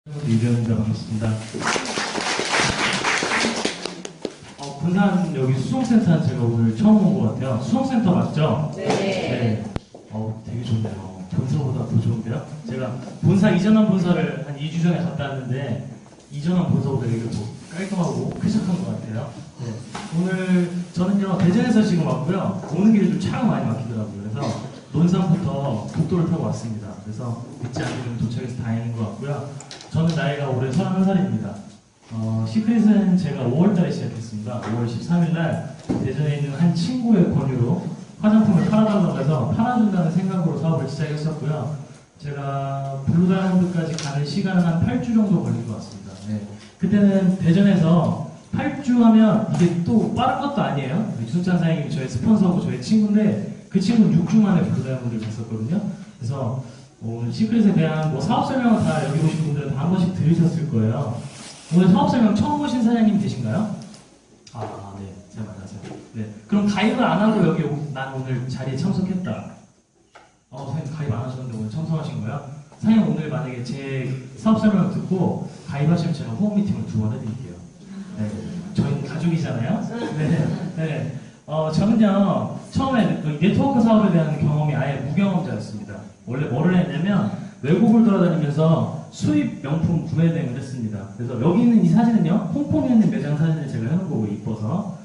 이병입니다. 반갑습니다. 군산 여기 수송센터 제가 오늘 처음 온 것 같아요. 수송센터 맞죠? 네. 네. 되게 좋네요. 본사보다 더 좋은데요? 제가 본사 이전한 본사를 한 2주 전에 갔다 왔는데 이전한 본사보다 되게 깔끔하고 쾌적한 것 같아요. 네. 오늘 저는요 대전에서 지금 왔고요. 오는 길에 좀 차가 많이 막히더라고요. 그래서 논산부터 국도를 타고 왔습니다. 그래서 늦지 않게 좀 도착해서 다행인 것 같고요. 저는 나이가 올해 31살입니다. 시크릿은 제가 5월달에 시작했습니다. 5월 13일날 대전에 있는 한 친구의 권유로 화장품을 팔아달라고 해서 팔아준다는 생각으로 사업을 시작했었고요. 제가 블루다이아몬드까지 가는 시간은 한 8주 정도 걸린 것 같습니다. 네. 그때는 대전에서 8주 하면 이게 또 빠른 것도 아니에요. 유승찬 사장님이 저의 스폰서고 저의 친구인데 그 친구는 6주 만에 블루다이아몬드를 갔었거든요. 그래서 오늘 시크릿에 대한 사업 설명은 다 여기 오신 분들은 다 한 번씩 들으셨을 거예요. 오늘 사업 설명 처음 오신 사장님 되신가요? 네. 잘 만나세요. 네. 그럼 가입을 안 하고 여기 난 오늘 자리에 참석했다. 사장님 가입 안 하셨는데 오늘 참석하신 거예요? 사장님 오늘 만약에 제 사업 설명을 듣고 가입하시면 제가 호흡 미팅을 2번 해드릴게요. 네. 저희는 가족이잖아요. 네. 네. 저는요 처음에 네트워크 사업에 대한 경험이 아예 무경험자였습니다. 원래 뭐를 했냐면 외국을 돌아다니면서 수입 명품 구매 대행을 했습니다. 그래서 여기 있는 이 사진은요 홍콩에 있는 매장 사진을 제가 해놓은 거고 이뻐서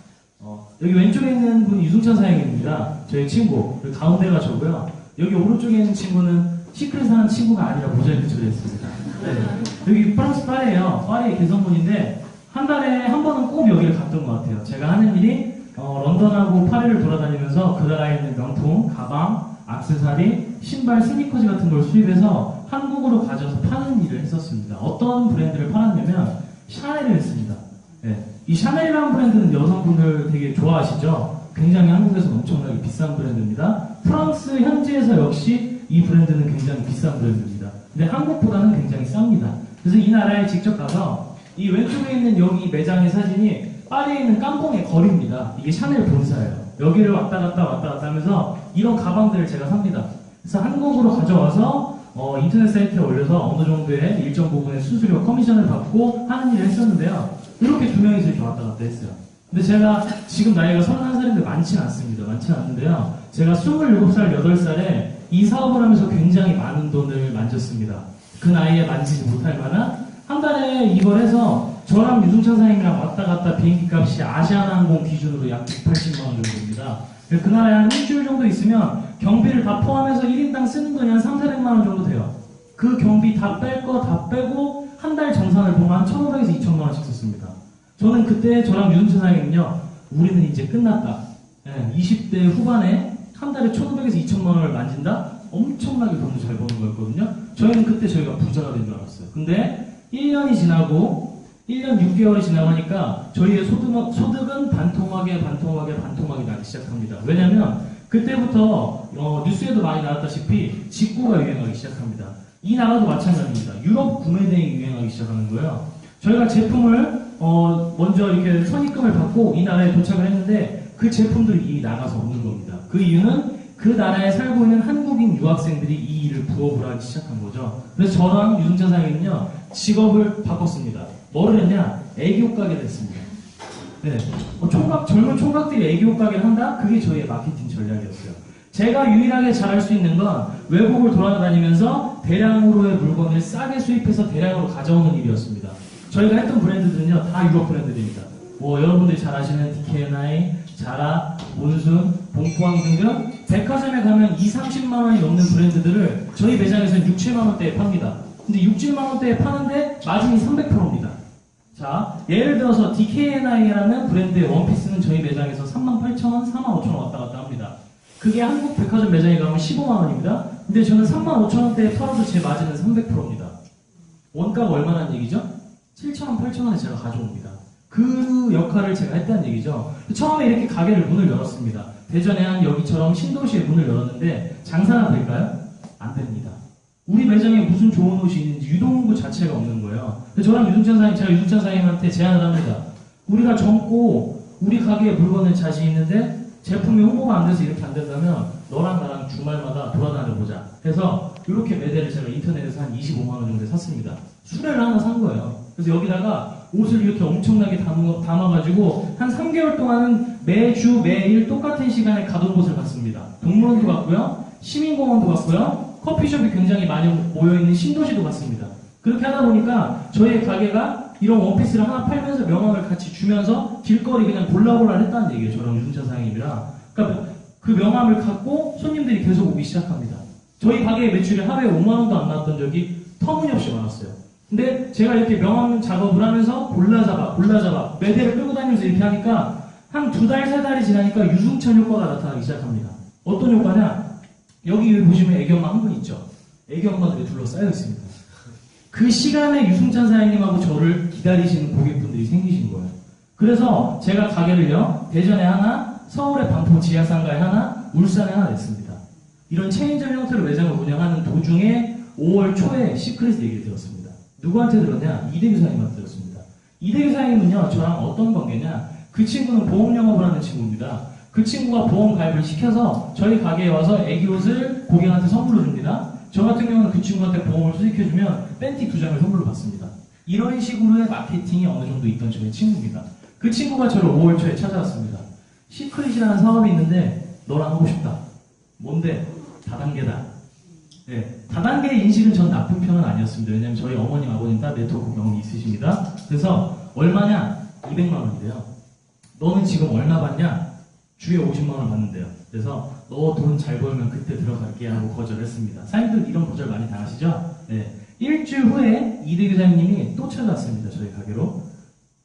여기 왼쪽에 있는 분이 유승찬 사장님입니다. 저희 친구. 그리고 가운데가 저고요. 여기 오른쪽에 있는 친구는 시크릿 하는 친구가 아니라 모자이크 처리했습니다. 네. 여기 프랑스 파리예요. 파리 개성분인데 한 달에 한 번은 꼭 여기를 갔던 것 같아요. 제가 하는 일이 런던하고 파리를 돌아다니면서 그 나라에 있는 명품, 가방, 액세서리, 신발, 스니커즈 같은 걸 수입해서 한국으로 가져와서 파는 일을 했었습니다. 어떤 브랜드를 팔았냐면 샤넬을 했습니다. 네. 이 샤넬이라는 브랜드는 여성분들 되게 좋아하시죠? 굉장히 한국에서 엄청나게 비싼 브랜드입니다. 프랑스 현지에서 역시 이 브랜드는 굉장히 비싼 브랜드입니다. 근데 한국보다는 굉장히 쌉니다. 그래서 이 나라에 직접 가서 이 왼쪽에 있는 여기 매장의 사진이 파리에 있는 깜뽕의 거리입니다. 이게 샤넬 본사예요. 여기를 왔다 갔다 하면서 이런 가방들을 제가 삽니다. 그래서 한국으로 가져와서 인터넷 사이트에 올려서 어느 정도의 일정 부분의 수수료 커미션을 받고 하는 일을 했었는데요. 이렇게 2명이서 이렇게 왔다 갔다 했어요. 근데 제가 지금 나이가 31살인데 많지는 않습니다. 많지는 않는데요. 제가 27살, 8살에 이 사업을 하면서 굉장히 많은 돈을 만졌습니다. 그 나이에 만지지 못할 만한 한 달에 이걸 해서 저랑 유승찬 사장님이랑 왔다 갔다 비행기 값이 아시아나항공 기준으로 약 180만 원 정도입니다. 그 나라에 한 일주일 정도 있으면 경비를 다 포함해서 1인당 쓰는 돈이 한 3, 400만 원 정도 돼요. 그 경비 다 뺄 거 다 빼고 한 달 정산을 보면 한 1,500에서 2,000만 원씩 썼습니다. 저는 그때 저랑 유승찬 사장님은요, 우리는 이제 끝났다. 20대 후반에 한 달에 1,500에서 2,000만 원을 만진다? 엄청나게 돈을 잘 버는 거였거든요. 저희는 그때 저희가 부자가 된 줄 알았어요. 근데 1년이 지나고 1년 6개월이 지나가니까 저희의 소득은 반토막에 나기 시작합니다. 왜냐면 그때부터 뉴스에도 많이 나왔다시피 직구가 유행하기 시작합니다. 이 나라도 마찬가지입니다. 유럽 구매 대행이 유행하기 시작하는 거예요. 저희가 제품을 먼저 이렇게 선입금을 받고 이 나라에 도착을 했는데 그 제품들이 나가서 없는 겁니다. 그 이유는 그 나라에 살고 있는 한국인 유학생들이 이 일을 부업을 하기 시작한 거죠. 그래서 저랑 유승찬 사장님은요 직업을 바꿨습니다. 뭐를 했냐? 애교 가게를 했습니다. 네. 젊은 총각들이 애교 가게를 한다? 그게 저희의 마케팅 전략이었어요. 제가 유일하게 잘할 수 있는 건 외국을 돌아다니면서 대량으로의 물건을 싸게 수입해서 대량으로 가져오는 일이었습니다. 저희가 했던 브랜드들은요, 다 유럽 브랜드들입니다. 여러분들이 잘 아시는 DKNI, 자라, 몬순, 봉포항 등등 백화점에 가면 2, 30만 원이 넘는 브랜드들을 저희 매장에서는 6, 7만 원대에 팝니다. 근데 6, 7만 원대에 파는데 마진이 300%입니다. 자, 예를 들어서 DKNI라는 브랜드의 원피스는 저희 매장에서 38,000원, 45,000원 왔다 갔다 합니다. 그게 한국 백화점 매장에 가면 15만 원입니다. 근데 저는 35,000원대에 팔아도 제 마진은 300%입니다. 원가가 얼마나 얘기죠? 7,000원, 8,000원에 제가 가져옵니다. 그 역할을 제가 했다는 얘기죠. 처음에 이렇게 가게를 문을 열었습니다. 대전에 한 여기처럼 신도시에 문을 열었는데 장사가 될까요? 안 됩니다. 우리 매장에 무슨 좋은 옷이 있는지 유동인구 자체가 없는 거예요. 저랑 제가 유승찬 사장님한테 제안을 합니다. 우리가 젊고 우리 가게에 물건을 자신 있는데 제품이 홍보가 안 돼서 이렇게 안 된다면 너랑 나랑 주말마다 돌아다녀 보자. 그래서 이렇게 매대를 제가 인터넷에서 한 25만 원 정도에 샀습니다. 수레를 하나 산 거예요. 그래서 여기다가 옷을 이렇게 엄청나게 담아가지고 한 3개월 동안은 매주 매일 똑같은 시간에 가던 곳을 갔습니다. 동물원도 갔고요, 시민공원도 갔고요, 커피숍이 굉장히 많이 모여있는 신도시도 갔습니다. 그렇게 하다 보니까 저희 가게가 이런 원피스를 하나 팔면서 명함을 같이 주면서 길거리 그냥 골라골라 했다는 얘기예요. 저랑 유승찬 사장님이랑. 그러니까 그 명함을 갖고 손님들이 계속 오기 시작합니다. 저희 가게의 매출이 하루에 5만 원도 안 나왔던 적이 터무니없이 많았어요. 근데 제가 이렇게 명함 작업을 하면서 골라잡아 매대를 끌고 다니면서 이렇게 하니까 한 2달, 3달이 지나니까 유승찬 효과가 나타나기 시작합니다. 어떤 효과냐? 여기 보시면 애기 엄마 한 분 있죠? 애기 엄마들이 둘러싸여 있습니다. 그 시간에 유승찬 사장님하고 저를 기다리시는 고객분들이 생기신 거예요. 그래서 제가 가게를요, 대전에 하나, 서울의 반포 지하상가에 하나, 울산에 하나 냈습니다. 이런 체인점 형태로 매장을 운영하는 도중에 5월 초에 시크릿 얘기를 들었습니다. 누구한테 들었냐? 이대규 사장님한테 들었습니다. 이대규 사장님은요, 저랑 어떤 관계냐? 그 친구는 보험 영업을 하는 친구입니다. 그 친구가 보험 가입을 시켜서 저희 가게에 와서 애기 옷을 고객한테 선물로 줍니다. 저 같은 경우는 그 친구한테 보험을 수익해주면 팬티 2장을 선물로 받습니다. 이런 식으로의 마케팅이 어느 정도 있던 저의 친구입니다. 그 친구가 저를 5월 초에 찾아왔습니다. 시크릿이라는 사업이 있는데 너랑 하고 싶다. 뭔데? 다단계다. 네, 다단계 인식은 전 나쁜 편은 아니었습니다. 왜냐하면 저희 어머님, 아버님 다 네트워크 경험이 있으십니다. 그래서 얼마냐? 200만 원인데요. 너는 지금 얼마 받냐? 주에 50만 원 받는데요. 그래서 너 돈 잘 벌면 그때 들어갈게 하고 거절했습니다. 사장님들 이런 거절 많이 당하시죠? 네. 일주일 후에 이대규 사장님이 또 찾아왔습니다. 저희 가게로.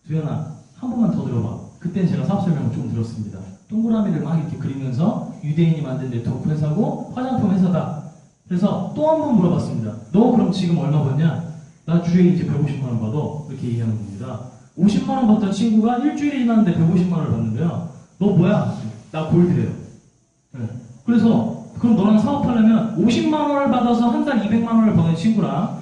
두현아, 한 번만 더 들어봐. 그땐 제가 사업 설명을 좀 들었습니다. 동그라미를 막 이렇게 그리면서 유대인이 만든 네트워크 회사고 화장품 회사다. 그래서 또 한 번 물어봤습니다. 너 그럼 지금 얼마 받냐? 나 주에 이제 150만 원 받아. 이렇게 얘기하는 겁니다. 50만 원 받던 친구가 일주일이 지났는데 150만 원을 받는데요. 너 뭐야? 나 골드래요. 네. 그래서 그럼 너랑 사업하려면 50만 원을 받아서 한 달 200만 원을 버는 친구랑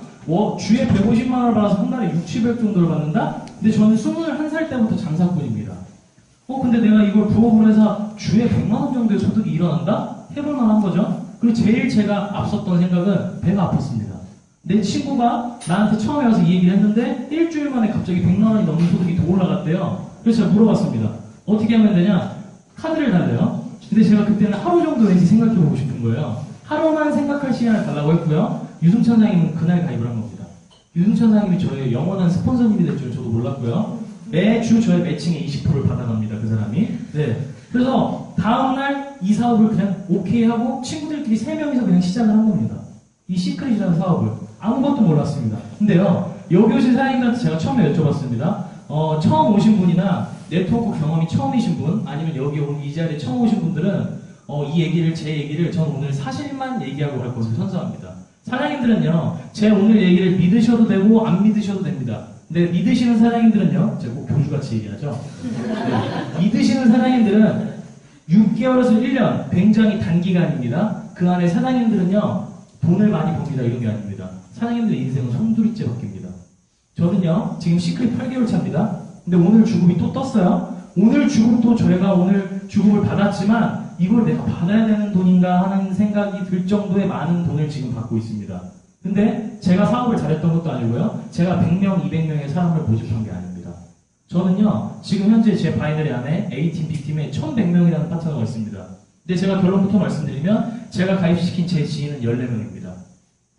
주에 150만 원을 받아서 한 달에 6, 700 정도를 받는다? 근데 저는 21살 때부터 장사꾼입니다. 근데 내가 이걸 부업으로 해서 주에 100만 원 정도의 소득이 일어난다? 해볼 만한 거죠. 그리고 제일 제가 앞섰던 생각은 배가 아팠습니다. 내 친구가 나한테 처음에 와서 이 얘기를 했는데 일주일 만에 갑자기 100만 원이 넘는 소득이 더 올라갔대요. 그래서 제가 물어봤습니다. 어떻게 하면 되냐? 카드를 달래요. 근데 제가 그때는 하루 정도 왠지 생각해보고 싶은 거예요. 하루만 생각할 시간을 달라고 했고요. 유승찬 사장님은 그날 가입을 한 겁니다. 유승찬 사장님이 저의 영원한 스폰서님이 될 줄 저도 몰랐고요. 매주 저의 매칭에 20%를 받아갑니다. 그 사람이. 네. 그래서 다음날 이 사업을 그냥 오케이 하고 친구들끼리 3명이서 그냥 시작을 한 겁니다. 이 시크릿이라는 사업을. 아무것도 몰랐습니다. 근데요, 여기 오신 사장님한테 제가 처음에 여쭤봤습니다. 처음 오신 분이나 네트워크 경험이 처음이신 분, 아니면 여기 이 자리에 처음 오신 분들은 제 얘기를 전 오늘 사실만 얘기하고 갈 것을 선서합니다. 사장님들은요, 제 오늘 얘기를 믿으셔도 되고 안 믿으셔도 됩니다. 근데 믿으시는 사장님들은요, 제가 꼭 교주같이 얘기하죠. 네, 믿으시는 사장님들은 6개월에서 1년, 굉장히 단기간입니다. 그 안에 사장님들은요, 돈을 많이 법니다. 이런 게 아닙니다. 사장님들의 인생은 송두리째 바뀝니다. 저는요, 지금 시크릿 8개월 차입니다. 근데 오늘 주급이 또 떴어요. 오늘 주급도 저희가 오늘 주급을 받았지만 이걸 내가 받아야 되는 돈인가 하는 생각이 들 정도의 많은 돈을 지금 받고 있습니다. 근데 제가 사업을 잘했던 것도 아니고요. 제가 100명, 200명의 사람을 모집한 게 아닙니다. 저는요, 지금 현재 제 바이너리 안에 A팀, B팀에 1100명이라는 파트너가 있습니다. 근데 제가 결론부터 말씀드리면 제가 가입시킨 제 지인은 14명입니다.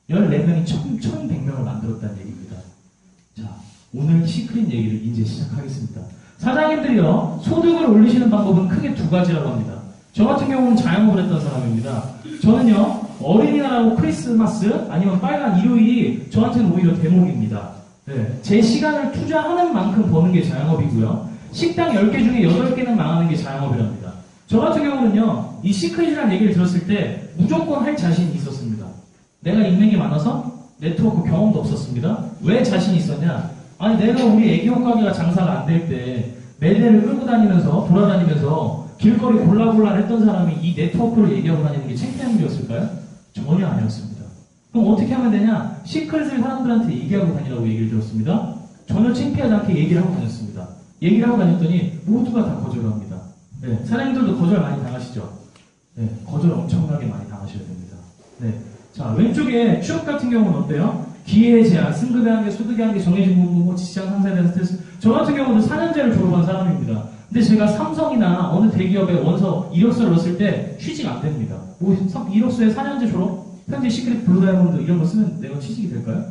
14명이 1100명을 만들었다는 얘기입니다. 자, 오늘 시크릿 얘기를 이제 시작하겠습니다. 사장님들이요, 소득을 올리시는 방법은 크게 2가지라고 합니다. 저 같은 경우는 자영업을 했던 사람입니다. 저는요, 어린이날하고 크리스마스 아니면 빨간 일요일이 저한테는 오히려 대목입니다. 네, 제 시간을 투자하는 만큼 버는 게 자영업이고요. 식당 10개 중에 8개는 망하는 게 자영업이랍니다. 저 같은 경우는요, 이 시크릿이라는 얘기를 들었을 때 무조건 할 자신이 있었습니다. 내가 인맥이 많아서 네트워크 경험도 없었습니다. 왜 자신이 있었냐? 아니, 내가 우리 애기옷 가게가 장사가 안 될 때 매대를 끌고 다니면서 돌아다니면서 길거리 골라골라 했던 사람이 이 네트워크를 얘기하고 다니는 게 창피한 일이었을까요? 전혀 아니었습니다. 그럼 어떻게 하면 되냐? 시크릿을 사람들한테 얘기하고 다니라고 얘기를 들었습니다. 전혀 창피하지 않게 얘기를 하고 다녔습니다. 얘기를 하고 다녔더니 모두가 다 거절합니다. 네, 사장님들도 거절 많이 당하시죠? 네, 거절 엄청나게 많이 당하셔야 됩니다. 네, 자, 왼쪽에 취업 같은 경우는 어때요? 기회 제한, 승급의 한계, 소득의 한계, 정해진 부분, 직장 상사에 대한 스트레스. 저 같은 경우는 4년제를 졸업한 사람입니다. 근데 제가 삼성이나 어느 대기업에 원서 이력서를 넣었을 때 취직 안 됩니다. 뭐 이력서에 4년제 졸업, 현재 시크릿 블루 다이아몬드 이런 거 쓰면 내가 취직이 될까요?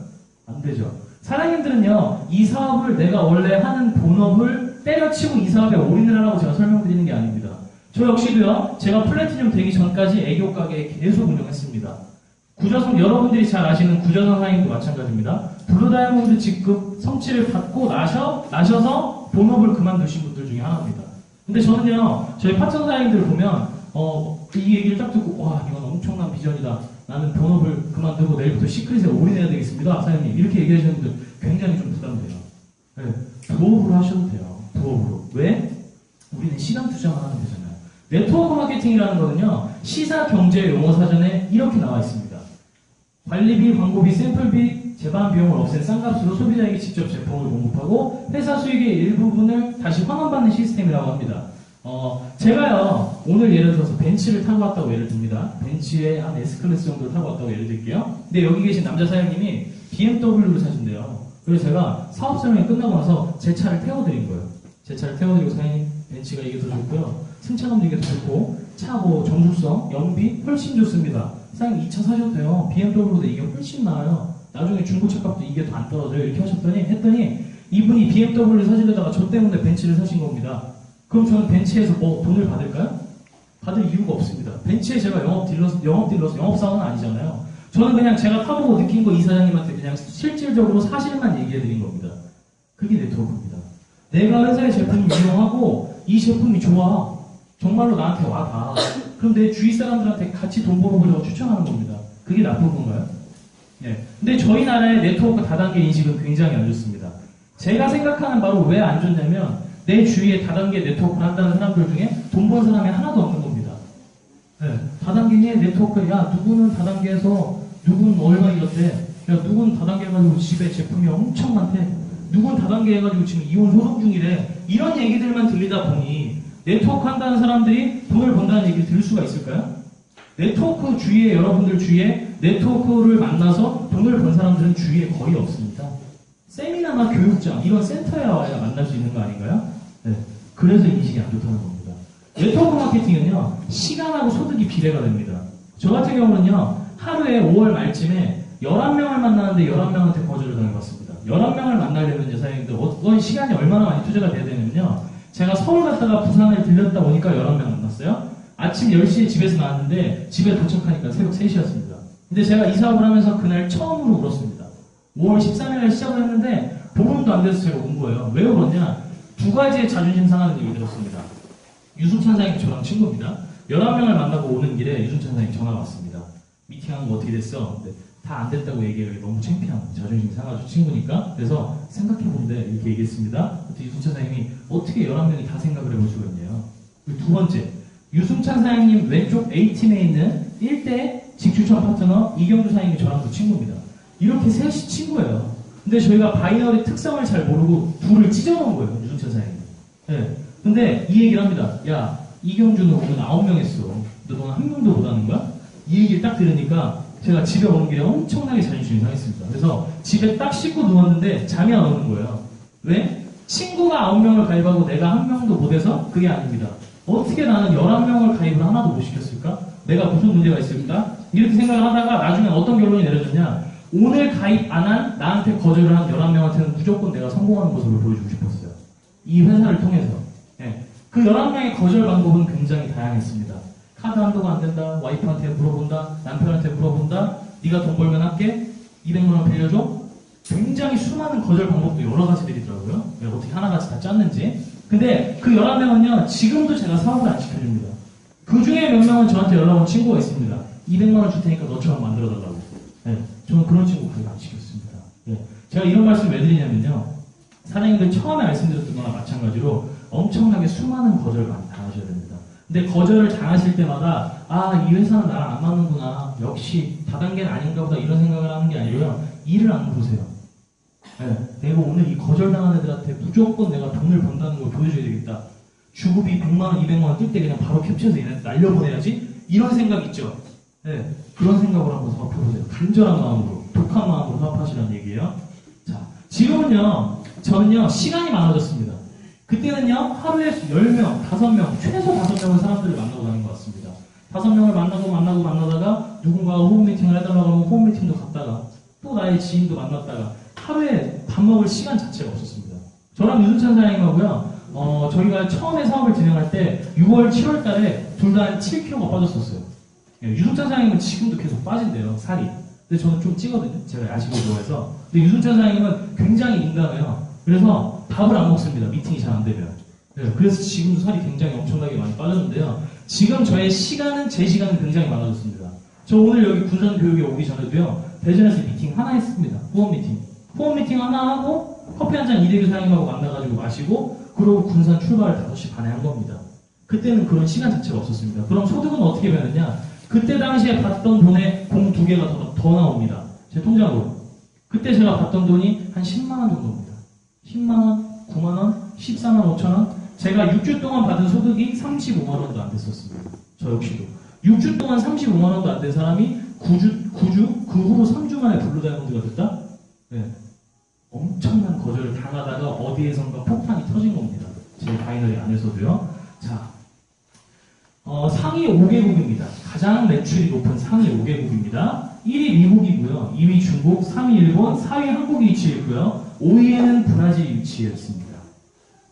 안 되죠. 사장님들은요, 이 사업을 내가 원래 하는 본업을 때려치고 이 사업에 올인을 하라고 제가 설명드리는 게 아닙니다. 저 역시도요, 제가 플래티늄 되기 전까지 애교 가게에 계속 운영했습니다. 구조선, 여러분들이 잘 아시는 구조선 사장님도 마찬가지입니다. 블루 다이아몬드 직급 성취를 받고 나셔서 본업을 그만두신 분들 중에 하나입니다. 근데 저는요, 저희 파트너 사장님들을 보면, 이 얘기를 딱 듣고, 와, 이건 엄청난 비전이다. 나는 본업을 그만두고 내일부터 시크릿에 올인해야 되겠습니다. 사장님. 이렇게 얘기하시는 분들 굉장히 좀 부담돼요. 네, 부업으로 하셔도 돼요. 부업으로. 왜? 우리는 시간 투자만 하면 되잖아요. 네트워크 마케팅이라는 거는요, 시사 경제 용어 사전에 이렇게 나와 있습니다. 관리비, 광고비, 샘플비, 제반 비용을 없앤 싼값으로 소비자에게 직접 제품을 공급하고 회사 수익의 일부분을 다시 환원받는 시스템이라고 합니다. 제가요, 오늘 예를 들어서 벤츠를 타고 왔다고 예를 듭니다. 벤츠의 한 S클래스 정도를 타고 왔다고 예를 들게요. 근데 여기 계신 남자 사장님이 BMW를 사신대요. 그래서 제가 사업 설명이 끝나고 나서 제 차를 태워드린 거예요. 제 차를 태워드리고 사장님, 벤츠가 이게 더 좋고요. 승차감도 이게 더 좋고, 차 뭐 정숙성, 연비 훨씬 좋습니다. 사장님 이 차 사셔도 돼요. BMW보다 이게 훨씬 나아요. 나중에 중고차 값도 이게 더 안 떨어져요. 이렇게 했더니 이분이 BMW를 사시려다가 저 때문에 벤츠를 사신 겁니다. 그럼 저는 벤츠에서 뭐 돈을 받을까요? 받을 이유가 없습니다. 벤츠에 제가 영업사원은 아니잖아요. 저는 그냥 제가 타보고 느낀 거 이 사장님한테 그냥 실질적으로 사실만 얘기해드린 겁니다. 그게 네트워크입니다. 내가 회사의 제품을 이용하고 이 제품이 좋아. 정말로 나한테 와 다. 그럼 내 주위 사람들한테 같이 돈 벌어보려고 추천하는 겁니다. 그게 나쁜 건가요? 네. 근데 저희 나라의 네트워크 다단계 인식은 굉장히 안 좋습니다. 제가 생각하는 바로 왜 안 좋냐면 내 주위에 다단계 네트워크를 한다는 사람들 중에 돈 버는 사람이 하나도 없는 겁니다. 네. 다단계의 네트워크, 야, 누구는 다단계에서 누구는 얼마 잃었대. 야, 누구는 다단계 해가지고 집에 제품이 엄청 많대. 누구는 다단계 해가지고 지금 이혼 소송 중이래. 이런 얘기들만 들리다 보니 네트워크 한다는 사람들이 돈을 번다는 얘기를 들을 수가 있을까요? 네트워크 주위에, 여러분들 주위에 네트워크를 만나서 돈을 번 사람들은 주위에 거의 없습니다. 세미나나 교육장, 이런 센터에 와야 만날 수 있는 거 아닌가요? 네. 그래서 인식이 안 좋다는 겁니다. 네트워크 마케팅은요, 시간하고 소득이 비례가 됩니다. 저 같은 경우는요, 하루에 5월 말쯤에 11명을 만나는데 11명한테 거절을 당해봤습니다. 11명을 만나려면 사장님들, 시간이 얼마나 많이 투자가 돼야 되냐면요, 제가 서울 갔다가 부산을 들렸다 오니까 11명 만났어요. 아침 10시에 집에서 나왔는데 집에 도착하니까 새벽 3시였습니다. 근데 제가 이 사업을 하면서 그날 처음으로 울었습니다. 5월 13일에 시작을 했는데 보름도 안 돼서 제가 운 거예요. 왜 울었냐? 두 가지의 자존심 상하는 얘기 들었습니다. 유승찬 사장님이 저랑 친구입니다. 11명을 만나고 오는 길에 유승찬 사장님 전화가 왔습니다. 미팅하는 거 어떻게 됐어? 다 안 됐다고 얘기해요. 너무 창피한 자존심이 상하죠. 친구니까. 그래서 생각해본데 이렇게 얘기했습니다. 그때 유승찬 사장님이 어떻게 11명이 다 생각을 해볼 수가 있네요. 그리고 두 번째, 유승찬 사장님 왼쪽 A팀에 있는 1대 직추천 파트너 이경주 사장님이 저랑 또 친구입니다. 이렇게 셋이 친구예요. 근데 저희가 바이너리 특성을 잘 모르고 둘을 찢어놓은 거예요. 유승찬 사장님. 네. 근데 이 얘기를 합니다. 야, 이경주는 오늘 9명 했어. 근데 너는 한 명도 못 하는 거야? 이 얘기를 딱 들으니까 제가 집에 오는 길에 엄청나게 자존심이 상했습니다. 그래서 집에 딱 씻고 누웠는데 잠이 안 오는 거예요. 왜? 친구가 9명을 가입하고 내가 한 명도 못해서? 그게 아닙니다. 어떻게 나는 11명을 가입을 하나도 못 시켰을까? 내가 무슨 문제가 있을까? 이렇게 생각을 하다가 나중에 어떤 결론이 내려졌냐? 오늘 가입 안 한 나한테 거절을 한 11명한테는 무조건 내가 성공하는 모습을 보여주고 싶었어요. 이 회사를 통해서. 네. 그 11명의 거절 방법은 굉장히 다양했습니다. 카드 한도가 안 된다, 와이프한테 물어본다, 남편한테 물어본다, 네가 돈 벌면 할게, 200만 원 빌려줘. 굉장히 수많은 거절 방법도 여러 가지들이 있더라고요. 어떻게 하나같이 다 짰는지. 근데 그 11명은요, 지금도 제가 사업을 안 시켜줍니다. 그 중에 몇 명은 저한테 연락 온 친구가 있습니다. 200만 원 줄 테니까 너처럼 만들어달라고. 네, 저는 그런 친구 거의 안 시켰습니다. 네, 제가 이런 말씀 왜 드리냐면요, 사장님들 처음에 말씀드렸던 거나 마찬가지로 엄청나게 수많은 거절을 많이 당하셔야 됩니다. 근데 거절을 당하실 때마다 이 회사는 나랑 안 맞는구나, 역시 다단계는 아닌가 보다, 이런 생각을 하는 게 아니고요, 일을 안 보세요. 네, 내가 오늘 이 거절당한 애들한테 무조건 내가 돈을 번다는 걸 보여줘야 되겠다. 주급이 100만 원, 200만 원 뜰 때 그냥 바로 캡처해서 얘네한테 날려보내야지, 이런 생각 있죠. 네, 그런 생각을 한번 사업해보세요. 간절한 마음으로, 독한 마음으로 사업하시라는 얘기예요. 자, 지금은요, 저는요, 시간이 많아졌습니다. 그때는요, 하루에 10명, 5명, 최소 5명의 사람들을 만나고 다닌 것 같습니다. 5명을 만나다가 누군가가 호흡 미팅을 해달라고 하면 호흡 미팅도 갔다가 또 나의 지인도 만났다가 하루에 밥 먹을 시간 자체가 없었습니다. 저랑 유승찬 사장님하고요, 저희가 처음에 사업을 진행할 때 6월, 7월 달에 둘 다 한 7kg가 빠졌었어요. 유승찬 사장님은 지금도 계속 빠진대요, 살이. 근데 저는 좀 찌거든요. 제가 야식을 좋아해서. 근데 유승찬 사장님은 굉장히 민감해요. 그래서 밥을 안 먹습니다. 미팅이 잘 안 되면. 네, 그래서 지금도 살이 굉장히 엄청나게 많이 빠졌는데요. 지금 저의 시간은, 제 시간은 굉장히 많아졌습니다. 저 오늘 여기 군산 교육에 오기 전에도요, 대전에서 미팅 하나 했습니다. 후원 미팅. 후원 미팅 하나 하고, 커피 한 잔 이대규 사장님하고 만나가지고 마시고, 그러고 군산 출발을 5시 반에 한 겁니다. 그때는 그런 시간 자체가 없었습니다. 그럼 소득은 어떻게 변했냐? 그때 당시에 받던 돈에 공 2개가 더 나옵니다. 제 통장으로. 그때 제가 받던 돈이 한 10만원 정도입니다. 10만원, 9만원, 14만 5천원. 제가 6주 동안 받은 소득이 35만원도 안 됐었습니다. 저 역시도. 6주 동안 35만원도 안 된 사람이 9주, 그 후로 3주 만에 블루다이몬드가 됐다? 네. 엄청난 거절을 당하다가 어디에선가 폭탄이 터진 겁니다. 제 바이너리 안에서도요. 자, 상위 5개국입니다. 가장 매출이 높은 상위 5개국입니다. 1위 미국이고요. 2위 중국, 3위 일본, 4위 한국이 위치해 있고요. 5위에는 브라질이 위치해 있습니다.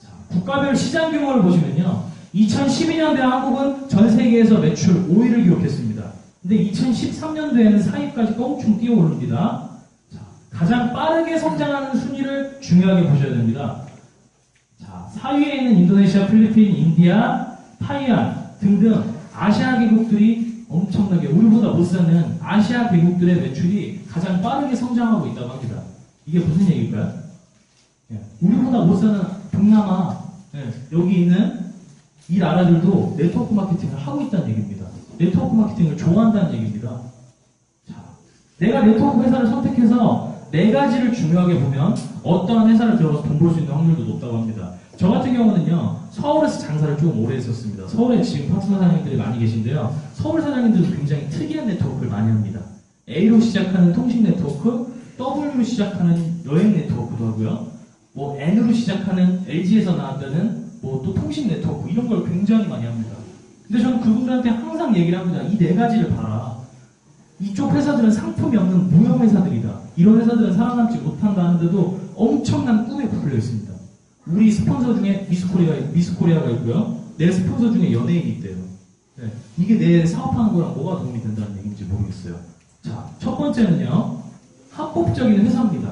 자, 국가별 시장 규모를 보시면요. 2012년도에 한국은 전 세계에서 매출 5위를 기록했습니다. 근데 2013년도에는 4위까지 껑충 뛰어오릅니다. 자, 가장 빠르게 성장하는 순위를 중요하게 보셔야 됩니다. 자, 4위에 있는 인도네시아, 필리핀, 인디아, 타이완 등등 아시아 개국들이 엄청나게 우리보다 못 사는 아시아 개국들의 매출이 가장 빠르게 성장하고 있다고 합니다. 이게 무슨 얘기일까요? 예, 우리보다 못 사는 동남아, 여기 있는 이 나라들도 네트워크 마케팅을 하고 있다는 얘기입니다. 네트워크 마케팅을 좋아한다는 얘기입니다. 자, 내가 네트워크 회사를 선택해서 4가지를 중요하게 보면 어떠한 회사를 들어가서 돈 벌 수 있는 확률도 높다고 합니다. 저 같은 경우는요, 서울에서 장사를 좀 오래 했었습니다. 서울에 지금 파트너 사장님들이 많이 계신데요. 서울 사장님들도 굉장히 특이한 네트워크를 많이 합니다. A로 시작하는 통신 네트워크, W로 시작하는 여행 네트워크도 하고요. 뭐 N으로 시작하는 LG에서 나왔다는 뭐 또 통신 네트워크 이런 걸 굉장히 많이 합니다. 근데 저는 그분들한테 항상 얘기를 합니다. 이 4가지를 봐라. 이쪽 회사들은 상품이 없는 무형 회사들이다. 이런 회사들은 살아남지 못한다 하는데도 엄청난 꿈에 부풀려 있습니다. 우리 스폰서 중에 미스코리아가 있고요. 내 스폰서 중에 연예인이 있대요. 네. 이게 내 사업하는 거랑 뭐가 도움이 된다는 얘기인지 모르겠어요. 자, 첫 번째는요. 합법적인 회사입니다.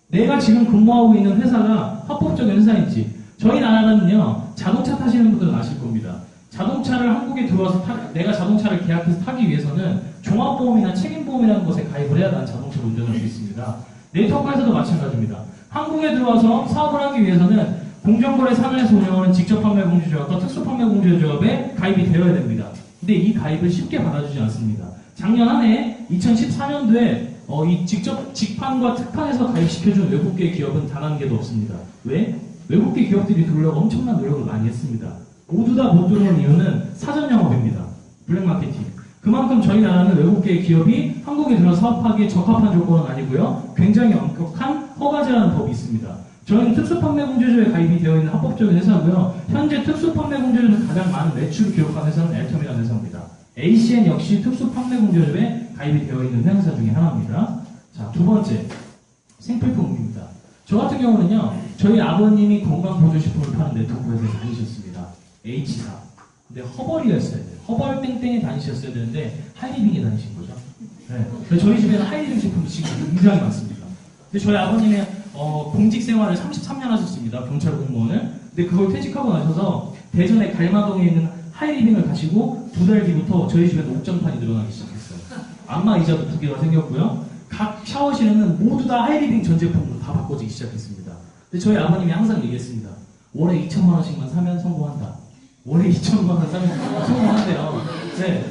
내가 지금 근무하고 있는 회사가 합법적인 회사인지. 저희 나라는요. 자동차 타시는 분들은 아실 겁니다. 자동차를 한국에 들어와서 내가 자동차를 계약해서 타기 위해서는 종합보험이나 책임보험이라는 것에 가입을 해야 난 자동차를 운전할 수 있습니다. 네트워크에서도 마찬가지입니다. 한국에 들어와서 사업을 하기 위해서는 공정거래 산하에서 운영하는 직접판매공제조합과 특수판매공제조합에 가입이 되어야 됩니다. 근데 이 가입을 쉽게 받아주지 않습니다. 작년 한 해 2014년도에 이 직판과 특판에서 가입시켜준 외국계 기업은 단 한 개도 없습니다. 왜? 외국계 기업들이 들어오려고 엄청난 노력을 많이 했습니다. 모두 다 못 들어온 이유는 사전 영업입니다. 블랙마케팅. 그만큼 저희 나라는 외국계 기업이 한국에 들어서 사업하기에 적합한 조건은 아니고요. 굉장히 엄격한 허가제라는 법이 있습니다. 저희는 특수판매공제조에 가입이 되어 있는 합법적인 회사고요. 현재 특수판매공제조에서 가장 많은 매출을 기록한 회사는 엘텀이라는 회사입니다. ACN 역시 특수판매공제조에 가입이 되어 있는 회사 중에 하나입니다. 자, 두 번째, 생필품입니다. 저 같은 경우는요, 저희 아버님이 건강보조식품을 파는 네트워크 회사에 다니셨습니다. H사. 근데 허벌이었어야 돼요. 허벌 땡땡에 다니셨어야 되는데 하이리빙에 다니신 거죠. 네. 저희 집에는 하이리빙 제품이 지금 굉장히 많습니다. 근데 저희 아버님의 공직 생활을 33년 하셨습니다. 경찰 공무원을. 근데 그걸 퇴직하고 나셔서 대전의 갈마동에 있는 하이리빙을 가시고 2달 뒤부터 저희 집에는 옥장판이 늘어나기 시작했어요. 안마 의자도 2개가 생겼고요. 각 샤워실에는 모두 다 하이리빙 전 제품으로 다 바꿔지기 시작했습니다. 근데 저희 아버님이 항상 얘기했습니다. 월에 2천만 원씩만 사면 성공한다. 월에 2천만 원 사면 성공한대요. 네.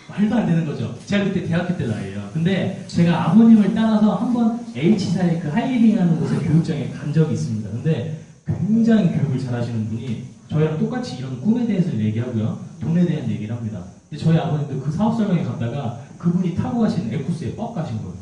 말도 안 되는 거죠. 제가 그때 대학교 때 나이에요. 근데 제가 아버님을 따라서 한번 H사의 그 하이리빙 하는 곳에 교육장에 간 적이 있습니다. 근데 굉장히 교육을 잘 하시는 분이 저희랑 똑같이 이런 꿈에 대해서 얘기하고요. 돈에 대한 얘기를 합니다. 근데 저희 아버님도 그 사업 설명회 갔다가 그분이 타고 가신 에쿠스에 뻑 가신 거예요.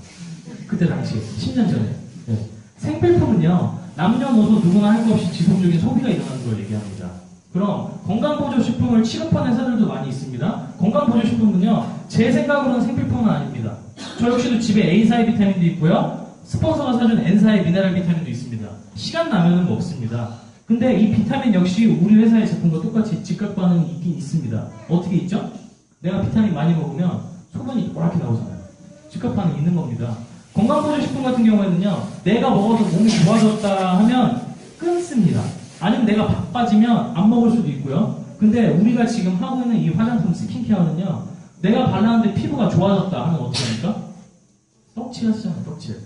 그때 당시에 10년 전에. 네. 생필품은요, 남녀노소 누구나 할 것 없이 지속적인 소비가 일어나는 걸 얘기합니다. 그럼 건강보조식품을 취급하는 회사들도 많이 있습니다. 건강보조식품은요, 제 생각으로는 생필품은 아닙니다. 저 역시도 집에 A사의 비타민도 있고요, 스폰서가 사준 N사의 미네랄 비타민도 있습니다. 시간 나면은 먹습니다. 근데 이 비타민 역시 우리 회사의 제품과 똑같이 즉각 반응이 있긴 있습니다. 어떻게 있죠? 내가 비타민 많이 먹으면 소변이 이렇게 나오잖아요. 즉각 반응이 있는 겁니다. 건강보조식품 같은 경우에는요, 내가 먹어서 몸이 좋아졌다 하면 끊습니다. 아니면 내가 바빠지면 안 먹을 수도 있고요. 근데 우리가 지금 하고 있는 이 화장품 스킨케어는요, 내가 발랐는데 피부가 좋아졌다 하면 어떻게 합니까? 떡칠 하시잖아요, 떡칠.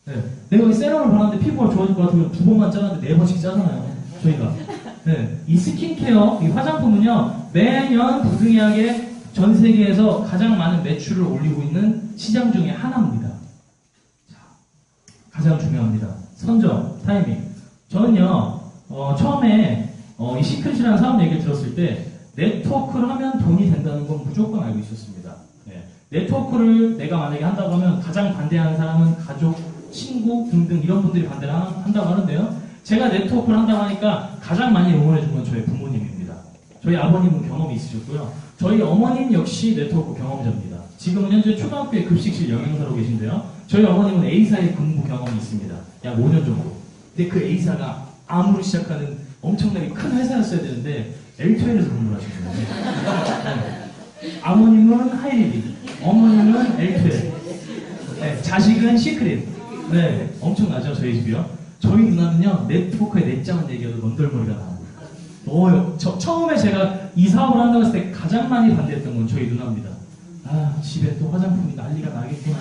네. 내가 이 세럼을 발랐는데 피부가 좋아질 것 같으면 2번만 짜는데 4번씩 짜잖아요, 저희가. 네. 이 스킨케어, 이 화장품은요, 매년 부득이하게 전 세계에서 가장 많은 매출을 올리고 있는 시장 중에 하나입니다. 자, 가장 중요합니다. 선정, 타이밍. 저는요, 처음에 이 시크릿이라는 사업 얘기를 들었을 때 네트워크를 하면 돈이 된다는 건 무조건 알고 있었습니다. 네. 네트워크를 내가 만약에 한다고 하면 가장 반대하는 사람은 가족, 친구 등등 이런 분들이 반대를 한다고 하는데요. 제가 네트워크를 한다고 하니까 가장 많이 응원해준 건 저희 부모님입니다. 저희 아버님은 경험이 있으셨고요. 저희 어머님 역시 네트워크 경험자입니다. 지금은 현재 초등학교의 급식실 영양사로 계신데요. 저희 어머님은 A사의 근무 경험이 있습니다. 약 5년 정도. 근데 그 A사가 암으로 시작하는 엄청나게 큰 회사였어야 되는데 L2L에서 근무를 하신 거예요. 네. 아버님은 하이리빙, 어머님은 L2L, 네, 자식은 시크릿. 네, 엄청나죠 저희 집이요. 저희 누나는요 네트워크에 내장은 얘기해도 넌덜머리가 나와요. 처음에 제가 이 사업을 한다고 했을 때 가장 많이 반대했던 건 저희 누나입니다. 아, 집에 또 화장품이 난리가 나겠구나,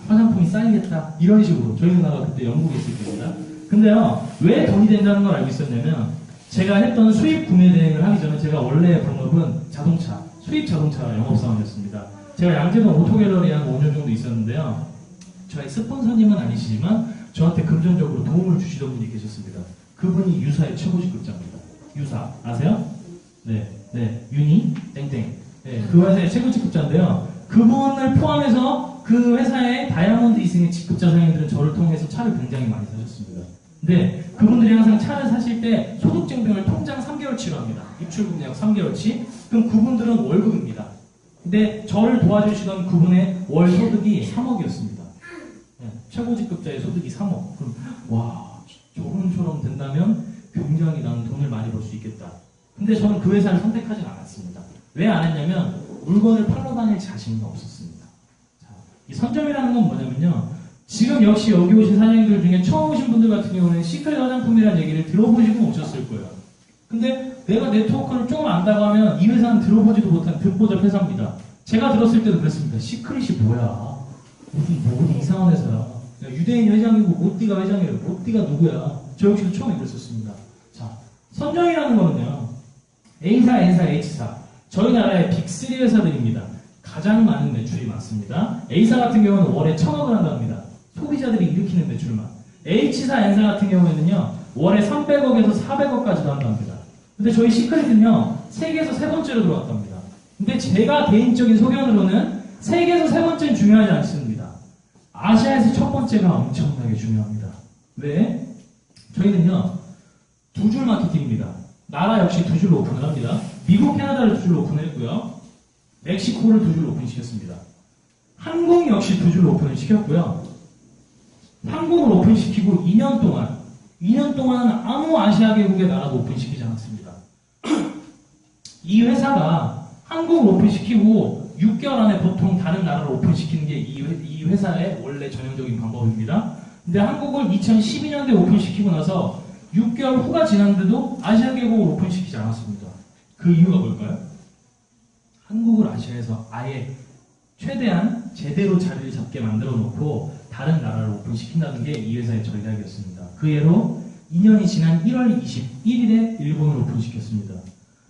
화장품이 쌓이겠다, 이런 식으로. 저희 누나가 그때 영국에 있을 때입니다. 근데요, 왜 돈이 된다는 걸 알고 있었냐면, 제가 했던 수입 구매 대행을 하기 전에 제가 원래 본업은 자동차, 수입 자동차 영업사원이었습니다. 제가 양재동 오토갤러리에 한 5년 정도 있었는데요. 저희 스폰서님은 아니시지만 저한테 금전적으로 도움을 주시던 분이 계셨습니다. 그분이 유사의 최고직급자입니다. 유사 아세요? 네, 유니 땡땡. 네, 그 회사의 최고직급자인데요. 그분을 포함해서 그 회사의 다이아몬드 이승의 직급자 사장님들은 저를 통해서 차를 굉장히 많이 사셨습니다. 근데 그분들이 항상 차를 사실 때 소득증빙을 통장 3개월치로 합니다. 입출금 약 3개월치. 그럼 그분들은 월급입니다. 근데 저를 도와주시던 그분의 월 소득이 3억이었습니다. 네, 최고직급자의 소득이 3억. 그럼 와, 저분처럼 된다면 굉장히 나는 돈을 많이 벌 수 있겠다. 근데 저는 그 회사를 선택하진 않았습니다. 왜 안 했냐면 물건을 팔러 다닐 자신이 없었습니다. 자, 이 선점이라는 건 뭐냐면요, 지금 역시 여기 오신 사장님들 중에 처음 오신 분들 같은 경우는 시크릿 화장품이라는 얘기를 들어보시고 오셨을 거예요. 근데 내가 네트워크를 조금 안다고 하면 이 회사는 들어보지도 못한 듣보잡 회사입니다. 제가 들었을 때도 그랬습니다. 시크릿이 뭐야? 어디 이상한 회사야. 야, 유대인 회장이고 모띠가 회장이에요. 모띠가 누구야? 저 역시도 처음에 그랬었습니다. 자, 선정이라는 거는요, A사, N사, H사, 저희 나라의 빅3 회사들입니다. 가장 많은 매출이 많습니다. A사 같은 경우는 월에 1,000억을 한다고 합니다. 소비자들이 일으키는 매출만. H사, N사 같은 경우에는요, 월에 300억에서 400억까지도 한다고 합니다. 근데 저희 시크릿은요, 세계에서 세 번째로 들어왔답니다. 근데 제가 개인적인 소견으로는 세계에서 세 번째는 중요하지 않습니다. 아시아에서 첫 번째가 엄청나게 중요합니다. 왜? 저희는요, 두 줄 마케팅입니다. 나라 역시 두 줄로 오픈을 합니다. 미국, 캐나다를 두 줄로 오픈을 했고요. 멕시코를 두 줄로 오픈시켰습니다. 한국 역시 두 줄로 오픈을 시켰고요. 한국을 오픈시키고 2년 동안 아무 아시아 개국의 나라도 오픈시키지 않았습니다. 이 회사가 한국을 오픈시키고 6개월 안에 보통 다른 나라를 오픈시키는 게 이 회사의 원래 전형적인 방법입니다. 근데 한국을 2012년도에 오픈시키고 나서 6개월 후가 지났는데도 아시아 개국을 오픈시키지 않았습니다. 그 이유가 뭘까요? 한국을 아시아에서 아예 최대한 제대로 자리를 잡게 만들어 놓고 다른 나라를 오픈시킨다는 게 이 회사의 전략이었습니다. 그 예로 2년이 지난 1월 21일에 일본을 오픈시켰습니다.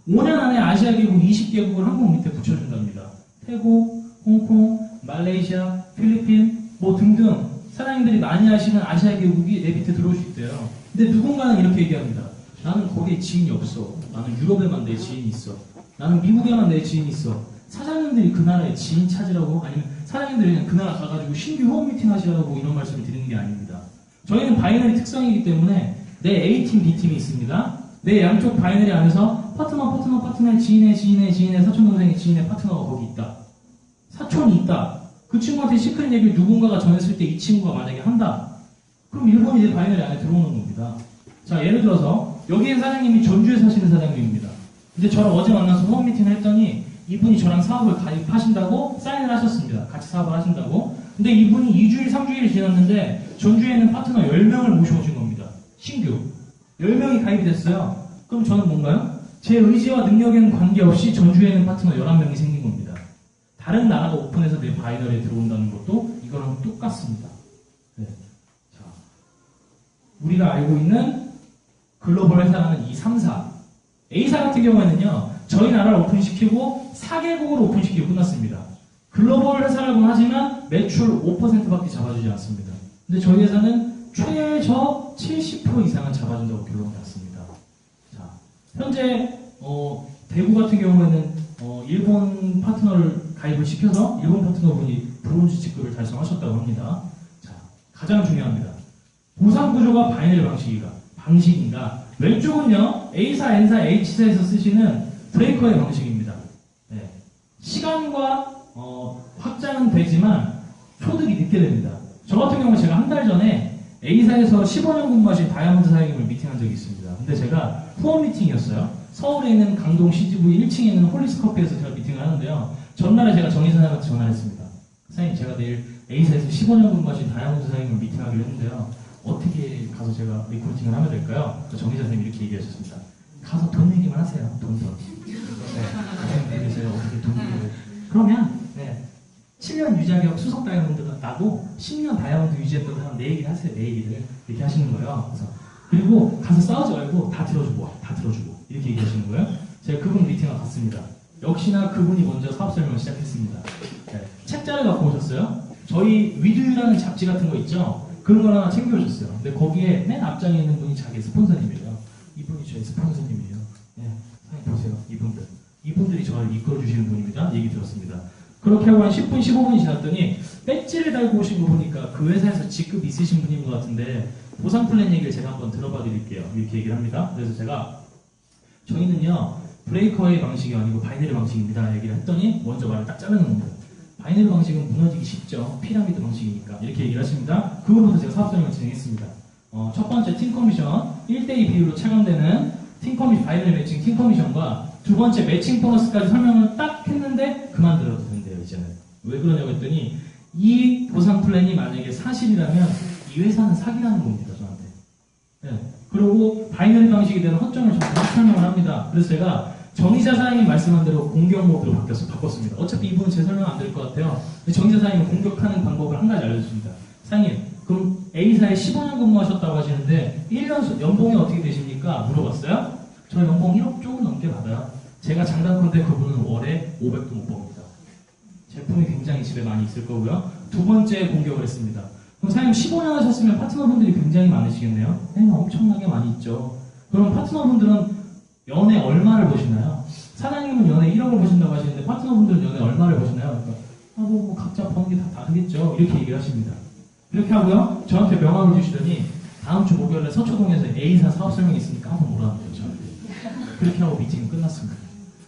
5년 안에 아시아 개국 20개국을 한국 밑에 붙여준답니다. 태국, 홍콩, 말레이시아, 필리핀 뭐 등등 사장님들이 많이 하시는 아시아 개국이 내 밑에 들어올 수 있대요. 근데 누군가는 이렇게 얘기합니다. 나는 거기에 지인이 없어. 나는 유럽에만 내 지인이 있어. 나는 미국에만 내 지인이 있어. 사장님들이 그 나라에 지인 찾으라고, 아니면 사장님들이 그냥 그날 가가지고 신규 후원 미팅 하시라고 이런 말씀을 드리는 게 아닙니다. 저희는 바이너리 특성이기 때문에 내 A팀, B팀이 있습니다. 내 양쪽 바이너리 안에서 파트너의 지인의 사촌동생의 지인의 파트너가 거기 있다. 사촌이 있다. 그 친구한테 시크릿 얘기를 누군가가 전했을 때 이 친구가 만약에 한다. 그럼 일본이 내 바이너리 안에 들어오는 겁니다. 자, 예를 들어서 여기에 사장님이 전주에 사시는 사장님입니다. 근데 저랑 어제 만나서 후원 미팅을 했더니 이분이 저랑 사업을 가입하신다고 사인을 하셨습니다. 같이 사업을 하신다고. 근데 이분이 2주일, 3주일이 지났는데 전주에 있는 파트너 10명을 모셔오신 겁니다. 신규. 10명이 가입이 됐어요. 그럼 저는 뭔가요? 제 의지와 능력에는 관계없이 전주에 있는 파트너 11명이 생긴 겁니다. 다른 나라가 오픈해서 내 바이너리에 들어온다는 것도 이거랑 똑같습니다. 네. 자, 우리가 알고 있는 글로벌 회사라는 이 3사. A사 같은 경우에는요, 저희 나라를 오픈시키고 4개국으로 오픈시키고 끝났습니다. 글로벌 회사라고 하지만 매출 5%밖에 잡아주지 않습니다. 근데 저희 회사는 최저 70% 이상은 잡아준다고 결론이 났습니다. 자, 현재 대구 같은 경우에는 일본 파트너를 가입을 시켜서 일본 파트너분이 브론즈 직급을 달성하셨다고 합니다. 자, 가장 중요합니다. 보상 구조가 바이너리 방식인가? 왼쪽은요, A사, N사, H사에서 쓰시는 브레이커의 방식입니다. 네. 시간과 확장은 되지만 소득이 늦게 됩니다. 저 같은 경우는 제가 한 달 전에 A사에서 15년 근무하신 다이아몬드 사장님을 미팅한 적이 있습니다. 근데 제가 후원 미팅이었어요. 서울에 있는 강동 CGV 1층에 있는 홀리스 커피에서 제가 미팅을 하는데요. 전날에 제가 정희 사장님한테 전화를 했습니다. 사장님, 제가 내일 A사에서 15년 근무하신 다이아몬드 사장님을 미팅하기로 했는데요. 어떻게 가서 제가 리크루팅을 하면 될까요? 정희 사장님이 이렇게 얘기하셨습니다. 가서 돈 얘기만 하세요. 돈. 네. 제가 어떻게 돈 얘기를. 그러면, 네. 7년 유자격 수석 다이아몬드가 나도 10년 다이아몬드 유지했던 사람 내 얘기를 하세요. 내 얘기를. 이렇게 하시는 거예요. 그래서 그리고 가서 싸우지 말고 다 들어주고 이렇게 얘기하시는 거예요. 제가 그분 미팅을 갔습니다. 역시나 그분이 먼저 사업 설명을 시작했습니다. 네. 책자를 갖고 오셨어요. 저희 위드유라는 잡지 같은 거 있죠? 그런 걸 하나 챙겨오셨어요. 근데 거기에 맨 앞장에 있는 분이 자기 스폰서님이에요. 이분이 저희 스폰서님이에요. 네, 사장님 보세요. 이분들이 저를 이끌어주시는 분입니다. 얘기 들었습니다. 그렇게 하고 한 10분, 15분이 지났더니 배지를 달고 오신 거 보니까 그 회사에서 직급 있으신 분인 것 같은데 보상 플랜 얘기를 제가 한번 들어봐 드릴게요. 이렇게 얘기를 합니다. 그래서 제가 저희는요 브레이커의 방식이 아니고 바이너리 방식입니다. 얘기를 했더니 먼저 말을 딱 자르는 겁니다. 바이너리 방식은 무너지기 쉽죠. 피라미드 방식이니까. 이렇게 얘기를 하십니다. 그 부분부터 제가 사업 설명을 진행했습니다. 첫 번째 팀 커미션 1대2 비율로 차감되는 바이너리 매칭 팀 커미션과 두 번째 매칭 보너스까지 설명을 딱 했는데 그만들어도 된대요. 이제는. 왜 그러냐고 했더니 이 보상 플랜이 만약에 사실이라면 이 회사는 사기라는 겁니다. 저한테. 네. 그리고 바이너리 방식이 되는 허점을 저한테 설명을 합니다. 그래서 제가 정의자 사장님 말씀한 대로 공격 모드로 바꿨습니다. 어차피 이분은 제 설명 안 될 것 같아요. 정의자 사장님은 공격하는 방법을 한 가지 알려주십니다. 사장님, 그럼 A사에 15년 근무하셨다고 하시는데 1년 연봉이 어떻게 되십니까? 물어봤어요. 저 연봉 1억 조금 넘게 받아요. 제가 장담컨대 그분은 월에 500도 못 법니다. 제품이 굉장히 집에 많이 있을 거고요. 두 번째 공격을 했습니다. 그럼 사장님 15년 하셨으면 파트너분들이 굉장히 많으시겠네요? 네, 엄청나게 많이 있죠. 그럼 파트너분들은 연에 얼마를 버시나요? 사장님은 연에 1억을 버신다고 하시는데 파트너분들은 연에 얼마를 버시나요? 그러니까 뭐 각자 버는 게 다 다르겠죠. 이렇게 얘기를 하십니다. 이렇게 하고요. 저한테 명함을 주시더니 다음 주 목요일에 서초동에서 A사 사업 설명이 있으니까 한번 오라는 거예요. 저한테. 그렇게 하고 미팅은 끝났습니다.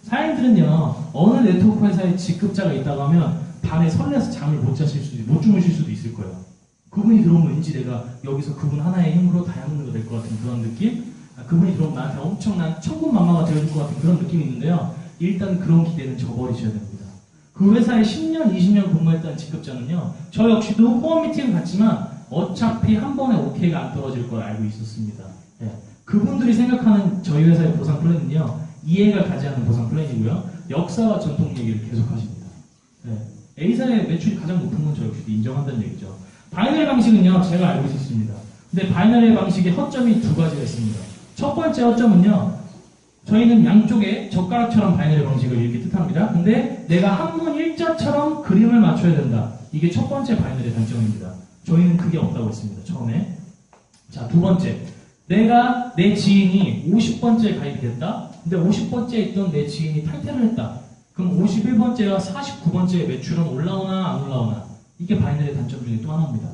사장님들은요, 어느 네트워크 회사에 직급자가 있다고 하면 밤에 설레서 잠을 못 주무실 수도 있을 거예요. 그분이 들어오면 왠지 내가 여기서 그분 하나의 힘으로 다이아몬드가 될 것 같은 그런 느낌? 그분이 들어오면 나한테 엄청난 천군만마가 되어줄 것 같은 그런 느낌이 있는데요. 일단 그런 기대는 저버리셔야 됩니다. 그 회사에 10년, 20년 근무했던 직급자는요, 저 역시도 후원 미팅을 갔지만 어차피 한 번에 오케이가 안 떨어질 걸 알고 있었습니다. 네. 그분들이 생각하는 저희 회사의 보상 플랜은요, 이해가 가지 않는 보상 플랜이고요, 역사와 전통 얘기를 계속 하십니다. 네. A사의 매출이 가장 높은 건 저 역시도 인정한다는 얘기죠. 바이너리 방식은요, 제가 알고 있었습니다. 근데 바이너리 방식의 허점이 두 가지가 있습니다. 첫 번째 허점은요, 저희는 양쪽에 젓가락처럼 바이너리 방식을 이렇게 뜻합니다. 근데 내가 한문 일자처럼 그림을 맞춰야 된다. 이게 첫 번째 바이너리 단점입니다. 저희는 그게 없다고 했습니다. 처음에. 자, 두 번째. 내 지인이 50번째 가입이 됐다. 근데 50번째에 있던 내 지인이 탈퇴를 했다. 그럼 51번째와 49번째의 매출은 올라오나 안 올라오나? 이게 바이너리 단점 중에 또 하나입니다.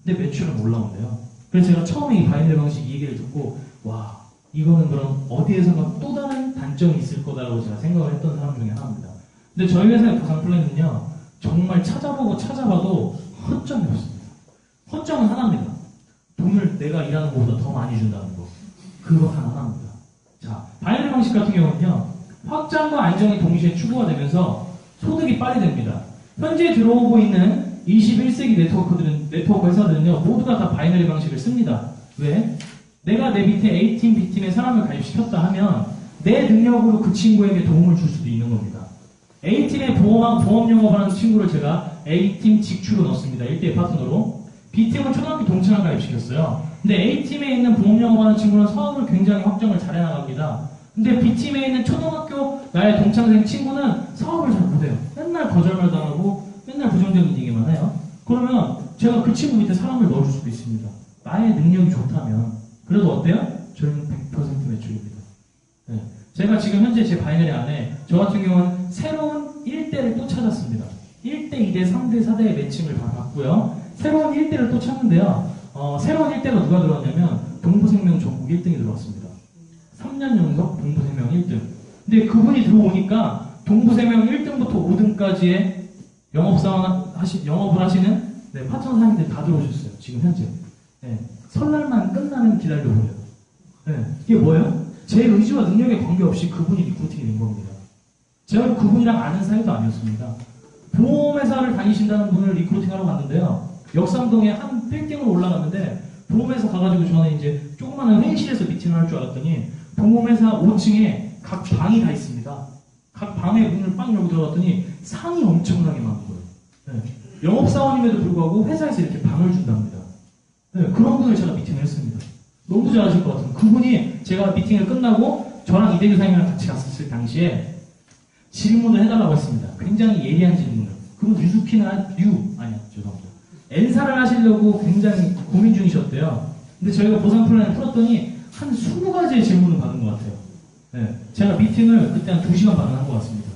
근데 매출은 올라온대요. 그래서 제가 처음에 이 바이너리 방식 이 얘기를 듣고 와, 이거는 그럼 어디에선가 또 다른 단점이 있을 거다라고 제가 생각을 했던 사람 중에 하나입니다. 근데 저희 회사의 보상 플랜은요, 정말 찾아보고 찾아봐도 허점이 없습니다. 허점은 하나입니다. 돈을 내가 일하는 것보다 더 많이 준다는 거. 그거 하나입니다. 자, 바이너리 방식 같은 경우는요, 확장과 안정이 동시에 추구가 되면서 소득이 빨리 됩니다. 현재 들어오고 있는 21세기 네트워크 회사들은요, 모두가 다 바이너리 방식을 씁니다. 왜? 내가 내 밑에 A팀, B팀에 사람을 가입시켰다 하면 내 능력으로 그 친구에게 도움을 줄 수도 있는 겁니다. A팀에 보험 영업을 하는 친구를 제가 A팀 직추로 넣습니다. 1대1 파트너로. B팀은 초등학교 동창을 가입시켰어요. 근데 A팀에 있는 보험 영업하는 친구는 사업을 굉장히 확정을 잘 해나갑니다. 근데 B팀에 있는 초등학교 나의 동창생 친구는 사업을 잘 못해요. 맨날 거절만 당하고 맨날 부정적인 얘기만 해요. 그러면 제가 그 친구 밑에 사람을 넣어줄 수도 있습니다. 나의 능력이 좋다면. 그래도 어때요? 저희는 100% 매출입니다. 네. 제가 지금 현재 제 바이너리 안에 저 같은 경우는 새로운 1대를 또 찾았습니다. 1대, 2대, 3대, 4대의 매칭을 받았고요. 새로운 1대를 또 찾는데요. 새로운 1대가 누가 들어왔냐면 동부생명 전국 1등이 들어왔습니다. 3년 연속 동부생명 1등. 근데 그분이 들어오니까 동부생명 1등부터 5등까지의 영업을 하시는 파트너 사장님들 다 들어오셨어요. 지금 현재. 네. 설날만 끝나면 기다려보려요. 네. 이게 뭐예요? 제 의지와 능력에 관계없이 그분이 리크루팅이 된 겁니다. 제가 그분이랑 아는 사이도 아니었습니다. 보험회사를 다니신다는 분을 리크루팅하러 갔는데요. 역삼동에 한 빌딩으로 올라갔는데 보험회사 가가지고 저는 이제 조그마한 회의실에서 미팅을 할 줄 알았더니 보험회사 5층에 각 방이 다 있습니다. 각 방에 문을 빵 열고 들어갔더니 상이 엄청나게 많은 거예요. 네. 영업사원임에도 불구하고 회사에서 이렇게 방을 준답니다. 네, 그런 분을 제가 미팅을 했습니다. 너무 잘하실 것 같은 그분이 제가 미팅을 끝나고 저랑 이대규 사장님이랑 같이 갔었을 당시에 질문을 해달라고 했습니다. 굉장히 예리한 질문을. 그분 죄송합니다. N사를 하시려고 굉장히 고민 중이셨대요. 근데 저희가 보상 플랜을 풀었더니 한 20가지의 질문을 받은 것 같아요. 네, 제가 미팅을 그때 한 2시간 반을 한 것 같습니다.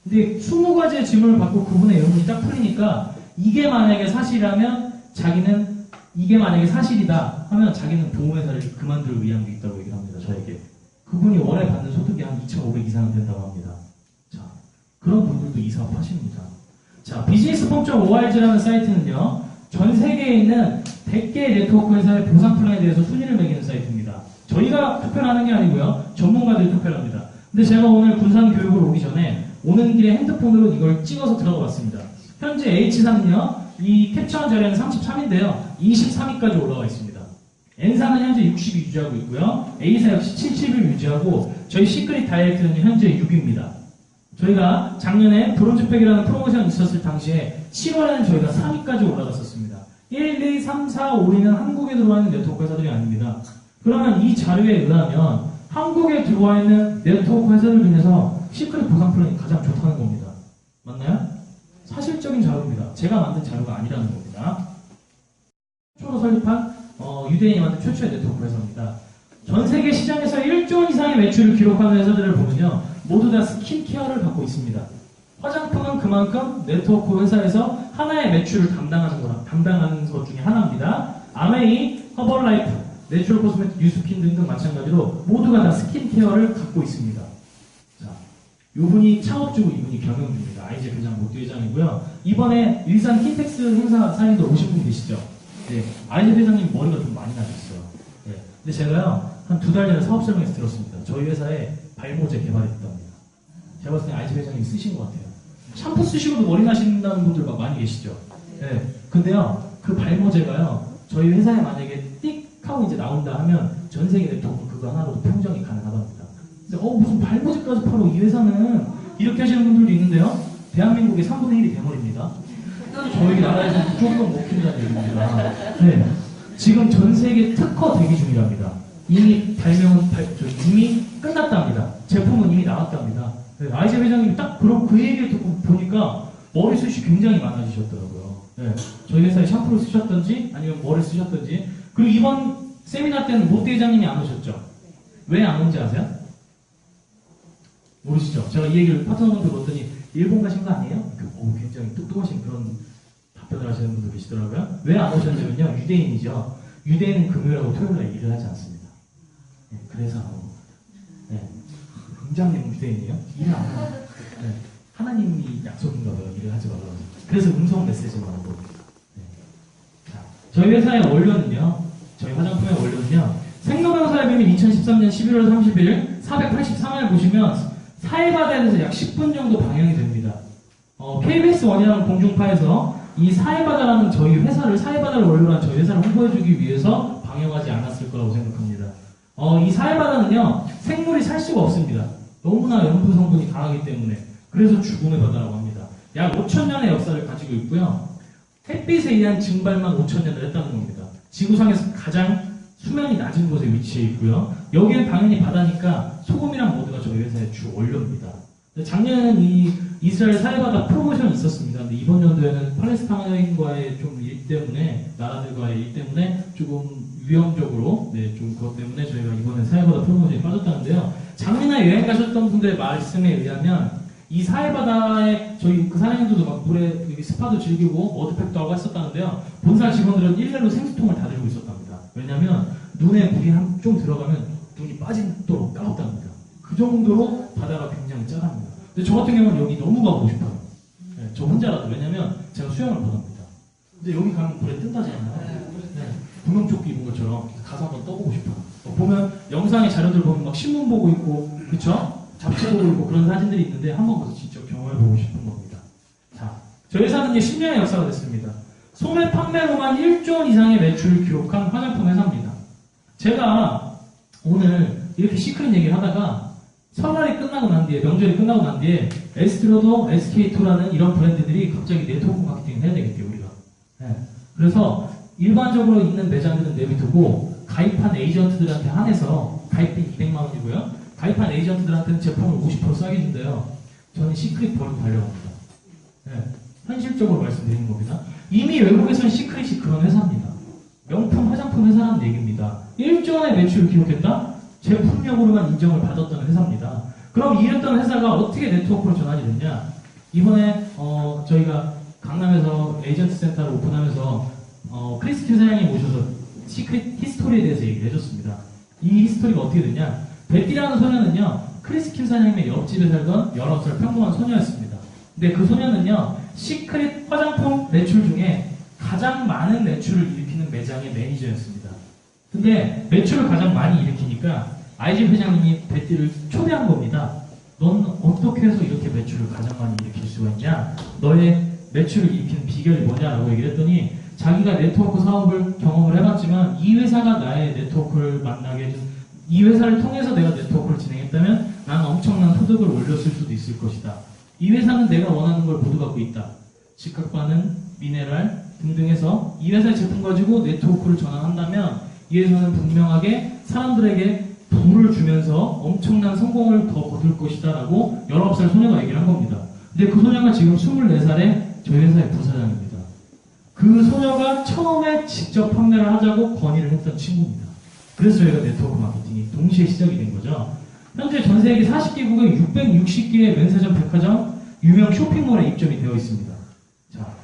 근데 20가지의 질문을 받고 그분의 의문이 딱 풀리니까 이게 만약에 사실이다 하면 자기는 보험회사를 그만둘 의향도 있다고 얘기를 합니다. 저에게. 그분이 월에 받는 소득이 한 2,500 이상은 된다고 합니다. 자, 그런 분들도 이 사업 하십니다. 자, 비즈니스폼.org라는 사이트는요, 전 세계에 있는 100개의 네트워크 회사의 보상 플랜에 대해서 순위를 매기는 사이트입니다. 저희가 투표를 하는 게 아니고요, 전문가들이 투표를 합니다. 근데 제가 오늘 군산 교육을 오기 전에 오는 길에 핸드폰으로 이걸 찍어서 들어가 봤습니다. 현재 H사는요, 이 캡처한 자리는 33인데요, 23위까지 올라와 있습니다. N사는 현재 60위 유지하고 있고요, A사 역시 70을 유지하고, 저희 시크릿 다이렉트는 현재 6위입니다. 저희가 작년에 브론즈팩이라는 프로모션이 있었을 당시에 7월에는 저희가 3위까지 올라갔었습니다. 1, 2, 3, 4, 5위는 한국에 들어와 있는 네트워크 회사들이 아닙니다. 그러면 이 자료에 의하면 한국에 들어와 있는 네트워크 회사들 중에서 시크릿 보상 플랜이 가장 좋다는 겁니다. 맞나요? 사실적인 자료입니다. 제가 만든 자료가 아니라는 겁니다. 최초로 설립한 유대인이 만든 최초의 네트워크 회사입니다. 전 세계 시장에서 1조 원 이상의 매출을 기록하는 회사들을 보면요, 모두 다 스킨케어를 갖고 있습니다. 화장품은 그만큼 네트워크 회사에서 하나의 매출을 담당하는 것 중에 하나입니다. 아메이, 허벌라이프, 내추럴 코스메틱, 뉴스킨 등등 마찬가지로 모두가 다 스킨케어를 갖고 있습니다. 자, 이분이 창업주고 이분이 경영주입니다. IJ 회장 모두 회장이고요. 이번에 일산 킨텍스 행사 사장님들 오신 분 계시죠? 네, IJ 회장님 머리가 좀 많이 나셨어요. 네, 근데 제가요, 한 2달 전에 사업 설명에서 들었습니다. 저희 회사에 발모제 개발했답니다. 제가 봤을 때 IJ 회장님이 쓰신 것 같아요. 샴푸 쓰시고도 머리 나신다는 분들 막 많이 계시죠? 네. 근데요, 그 발모제가요, 저희 회사에 만약에 띡 하고 이제 나온다 하면 전 세계 네트워크 그거 하나로도 평정이 가능하답니다. 근데 무슨 발모제까지 팔어? 이 회사는 이렇게 하시는 분들도 있는데요, 대한민국의 3분의 1이 대머리입니다. 저희 나라에서 무조건 먹힌다는 얘기입니다. 네. 지금 전 세계 특허 대기 중이랍니다. 이미 이미 끝났답니다. 제품은 이미 나왔답니다. 네, IJ 회장님이 딱 그 얘기를 듣고 보니까 머리숱이 굉장히 많아지셨더라고요. 네, 저희 회사에 샴푸를 쓰셨던지 아니면 뭐를 쓰셨던지. 그리고 이번 세미나 때는 롯데 회장님이 안 오셨죠? 왜 안 온지 아세요? 모르시죠? 제가 이 얘기를 파트너분들 봤더니 일본 가신 거 아니에요? 굉장히 똑똑하신 그런 답변을 하시는 분도 계시더라고요. 왜 안 오셨냐면요. 유대인이죠. 유대인은 금요일하고 토요일에 일을 하지 않습니다. 네, 그래서 안 옵니다. 네. 굉장히 유대인이에요. 일을 안 해요. 네. 하나님이 약속인가 봐요. 일을 하지 말라고. 그래서 음성 메시지만 하고. 네. 자, 저희 회사의 원료는요. 저희 화장품의 원료는요. 생로병사의 비밀 2013년 11월 30일 483을 보시면 사해바다에서 약 10분 정도 방영이 됩니다. KBS 원이라는 공중파에서 이 사해바다라는 저희 회사를, 사해바다를 원료로 한 저희 회사를 홍보해주기 위해서 방영하지 않았을 거라고 생각합니다. 이 사해바다는요, 생물이 살 수가 없습니다. 너무나 염분 성분이 강하기 때문에. 그래서 죽음의 바다라고 합니다. 약 5,000년의 역사를 가지고 있고요. 햇빛에 의한 증발만 5,000년을 했다는 겁니다. 지구상에서 가장 수면이 낮은 곳에 위치해 있고요. 여기는 당연히 바다니까 소금이랑 모두가 저희 회사의 주 원료입니다. 작년에는 이 이스라엘 사해바다 프로모션이 있었습니다. 근데 이번 연도에는 팔레스타인과의 좀 일 때문에, 나라들과의 일 때문에 조금 위험적으로, 네, 좀 그것 때문에 저희가 이번에 사해바다 프로모션이 빠졌다는데요. 작년에 여행 가셨던 분들의 말씀에 의하면 이 사해바다에 저희 그 사장님들도 막 물에 여기 스파도 즐기고 머드팩도 하고 했었다는데요. 본사 직원들은 일렬로 생수통을 다 들고 있었답니다. 왜냐면 눈에 물이 좀 들어가면 눈이 빠지도록 따갑답니다. 그 정도로 바다가 굉장히 짜답니다. 근데 저 같은 경우는 여기 너무 가보고 싶어요. 네, 저 혼자라도. 왜냐면 제가 수영을 못합니다. 근데 여기 가면 물에 뜬다잖아요. 네, 구명조끼 입은 것처럼 가서 한번 떠보고 싶어요. 보면 영상의 자료들 보면 막 신문 보고 있고, 그쵸? 잡지 보고 있고 그런 사진들이 있는데 한번 가서 직접 경험해보고 싶은 겁니다. 자, 저희 회사는 이제 10년의 역사가 됐습니다. 소매 판매로만 1조 원 이상의 매출을 기록한 화장품 회사입니다. 제가 오늘 이렇게 시크릿 얘기를 하다가 설날이 끝나고 난 뒤에, 명절이 끝나고 난 뒤에 에스트로도, SK2라는 이런 브랜드들이 갑자기 네트워크 마케팅을 해야 되겠대요, 우리가. 네. 그래서 일반적으로 있는 매장들은 내비두고 가입한 에이전트들한테 한해서 가입비 200만 원이고요. 가입한 에이전트들한테는 제품을 50% 싸게 준대요. 저는 시크릿 버리고 달려갑니다. 네. 현실적으로 말씀드리는 겁니다. 이미 외국에서는 시크릿이 그런 회사입니다. 명품 화장품 회사라는 얘기입니다. 1조 원의 매출을 기록했다? 제품력으로만 인정을 받았던 회사입니다. 그럼 이랬던 회사가 어떻게 네트워크로 전환이 됐냐? 이번에 저희가 강남에서 에이전트 센터를 오픈하면서 크리스틴 사장님 오셔서 시크릿 히스토리에 대해서 얘기를 해줬습니다. 이 히스토리가 어떻게 됐냐? 베티라는 소녀는요, 크리스틴 사장님의 옆집에 살던 19살 평범한 소녀였습니다. 근데 그 소녀는요, 시크릿 화장품 매출 중에 가장 많은 매출을 일으키는 매장의 매니저였습니다. 근데 매출을 가장 많이 일으키니까 아이집 회장님이 베티를 초대한 겁니다. 넌 어떻게 해서 이렇게 매출을 가장 많이 일으킬 수가 있냐? 너의 매출을 일으키는 비결이 뭐냐라고 얘기를 했더니 자기가 네트워크 사업을 경험을 해봤지만 이 회사가 나의 네트워크를 만나게 해준, 이 회사를 통해서 내가 네트워크를 진행했다면 나는 엄청난 소득을 올렸을 수도 있을 것이다. 이 회사는 내가 원하는 걸 모두 갖고 있다. 직각반응, 미네랄 등등 해서 이 회사의 제품 가지고 네트워크를 전환한다면 이 회사는 분명하게 사람들에게 부를 주면서 엄청난 성공을 더 거둘 것이다 라고 19살 소녀가 얘기를 한 겁니다. 근데 그 소녀가 지금 24살에 저희 회사의 부사장입니다. 그 소녀가 처음에 직접 판매를 하자고 건의를 했던 친구입니다. 그래서 저희가 네트워크 마케팅이 동시에 시작이 된 거죠. 현재 전 세계 40개국에 660개의 면세점, 백화점, 유명 쇼핑몰에 입점이 되어 있습니다. 자,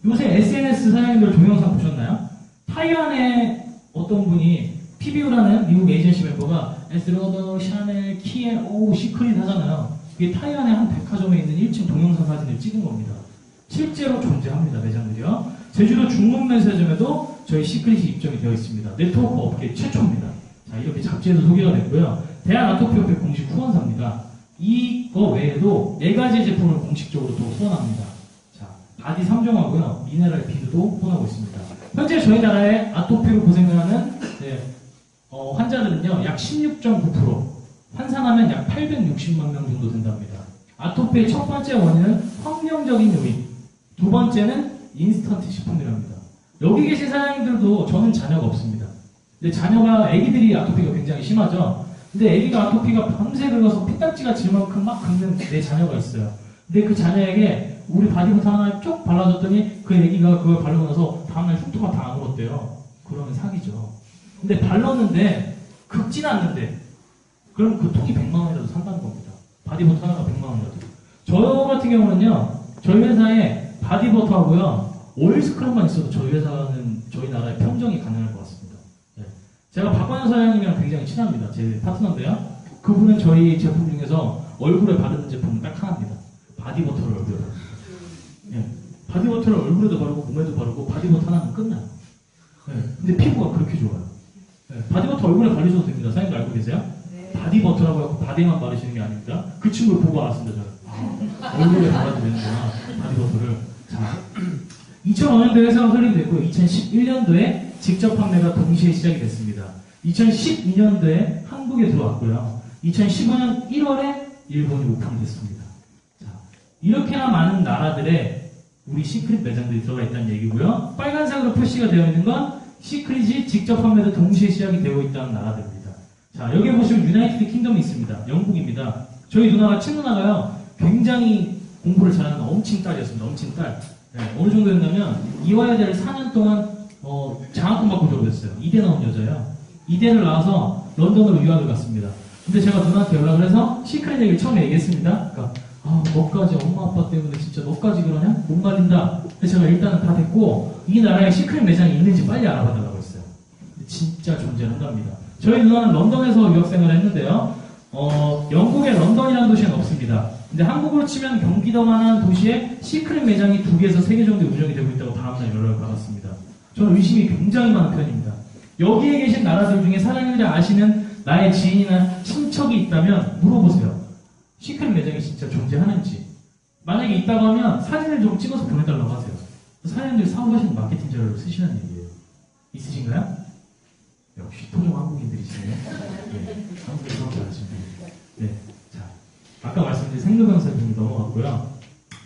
요새 SNS 사장님들 동영상 보셨나요? 타이완에 어떤 분이 PBU라는 미국 에이전시 멤버가 에스로더, 샤넬, 키엘, 시크릿 하잖아요. 그게 타이완의 한 백화점에 있는 1층 동영상 사진을 찍은 겁니다. 실제로 존재합니다, 매장들이요. 제주도 중문 면세점에도 저희 시크릿이 입점이 되어 있습니다. 네트워크 업계 최초입니다. 자, 이렇게 잡지에도 소개가 됐고요. 대한아토피협회 공식 후원사입니다. 이거 외에도 4가지 제품을 공식적으로 또 후원합니다. 자, 바디 3종하고요. 미네랄 비드도 후원하고 있습니다. 현재 저희 나라에 아토피로 고생을 하는 환자들은요, 약 16.9%, 환산하면 약 860만 명 정도 된답니다. 아토피의 첫 번째 원인은 환경적인 요인, 두 번째는 인스턴트 식품이랍니다. 여기 계신 사장님들도 저는 자녀가 없습니다. 근데 자녀가, 아기들이 아토피가 굉장히 심하죠. 근데 아기가 아토피가 밤새 긁어서 피딱지가 질 만큼 막 긁는 내 자녀가 있어요. 근데 그 자녀에게 우리 바디부터 하나 쭉 발라줬더니 그 아기가 그걸 바르고 나서 다음날 흉터가 다 안 울었대요. 그러면 사기죠. 근데 발랐는데 긁진 않는데 그럼 그 통이 100만 원이라도 산다는 겁니다. 바디부터 하나가 100만 원이라도. 저 같은 경우는요, 저희 회사에 바디버터하고요, 오일 스크럽만 있어도 저희 회사는, 저희 나라에 평정이 가능할 것 같습니다. 네. 제가 박관영 사장님이랑 굉장히 친합니다. 제 파트너인데요. 그분은 저희 제품 중에서 얼굴에 바르는 제품은 딱 하나입니다. 바디버터를 얼굴에 바릅니다. 네. 바디버터를 얼굴에도 바르고 몸에도 바르고 바디버터 하나는 끝나요. 네. 근데 피부가 그렇게 좋아요. 네. 바디버터 얼굴에 바르셔도 됩니다. 사장님도 알고 계세요? 네. 바디버터라고 해서 바디만 바르시는 게 아닙니다. 그 친구를 보고 알았습니다. 저는. 얼굴에 발라도 되는구나. 바디버터를. 자, 2005년도에 회사가 설립됐고요. 2011년도에 직접 판매가 동시에 시작이 됐습니다. 2012년도에 한국에 들어왔고요. 2015년 1월에 일본이 오픈됐습니다. 자, 이렇게나 많은 나라들의 우리 시크릿 매장들이 들어가 있다는 얘기고요. 빨간색으로 표시가 되어 있는 건 시크릿이 직접 판매도 동시에 시작이 되고 있다는 나라들입니다. 자, 여기 보시면 유나이티드 킹덤이 있습니다. 영국입니다. 저희 누나가 친누나가요. 굉장히 공부를 잘하는 엄친딸이었습니다. 엄친딸. 네, 어느 정도였냐면 이화여대를 4년 동안 장학금 받고 졸업했어요. 이대 나온 여자예요. 이대를 나와서 런던으로 유학을 갔습니다. 근데 제가 누나한테 연락을 해서 시크릿 얘기를 처음에 얘기했습니다. 그러니까 너까지 엄마 아빠 때문에 진짜 너까지 그러냐? 못 말린다. 그래서 제가 일단은 다 됐고 이 나라에 시크릿 매장이 있는지 빨리 알아봐달라고 했어요. 진짜 존재한답니다. 저희 누나는 런던에서 유학생활을 했는데요. 영국의 런던이라는 도시는 없습니다. 근데 한국으로 치면 경기도만한 도시에 시크릿 매장이 2개에서 3개 정도 운영이 되고 있다고 다음날 연락을 받았습니다. 저는 의심이 굉장히 많은 편입니다. 여기에 계신 나라들 중에 사장님들이 아시는 나의 지인이나 친척이 있다면 물어보세요. 시크릿 매장이 진짜 존재하는지. 만약에 있다고 하면 사진을 좀 찍어서 보내달라고 하세요. 사장님들이 사업하시는 마케팅 자료를 쓰시는 얘기예요. 있으신가요? 역시 토종 한국인들이시네요. 네, 한국에 사업 잘하시는 분. 네, 자, 아까 말씀드린 생로병사 좀 넘어갔고요.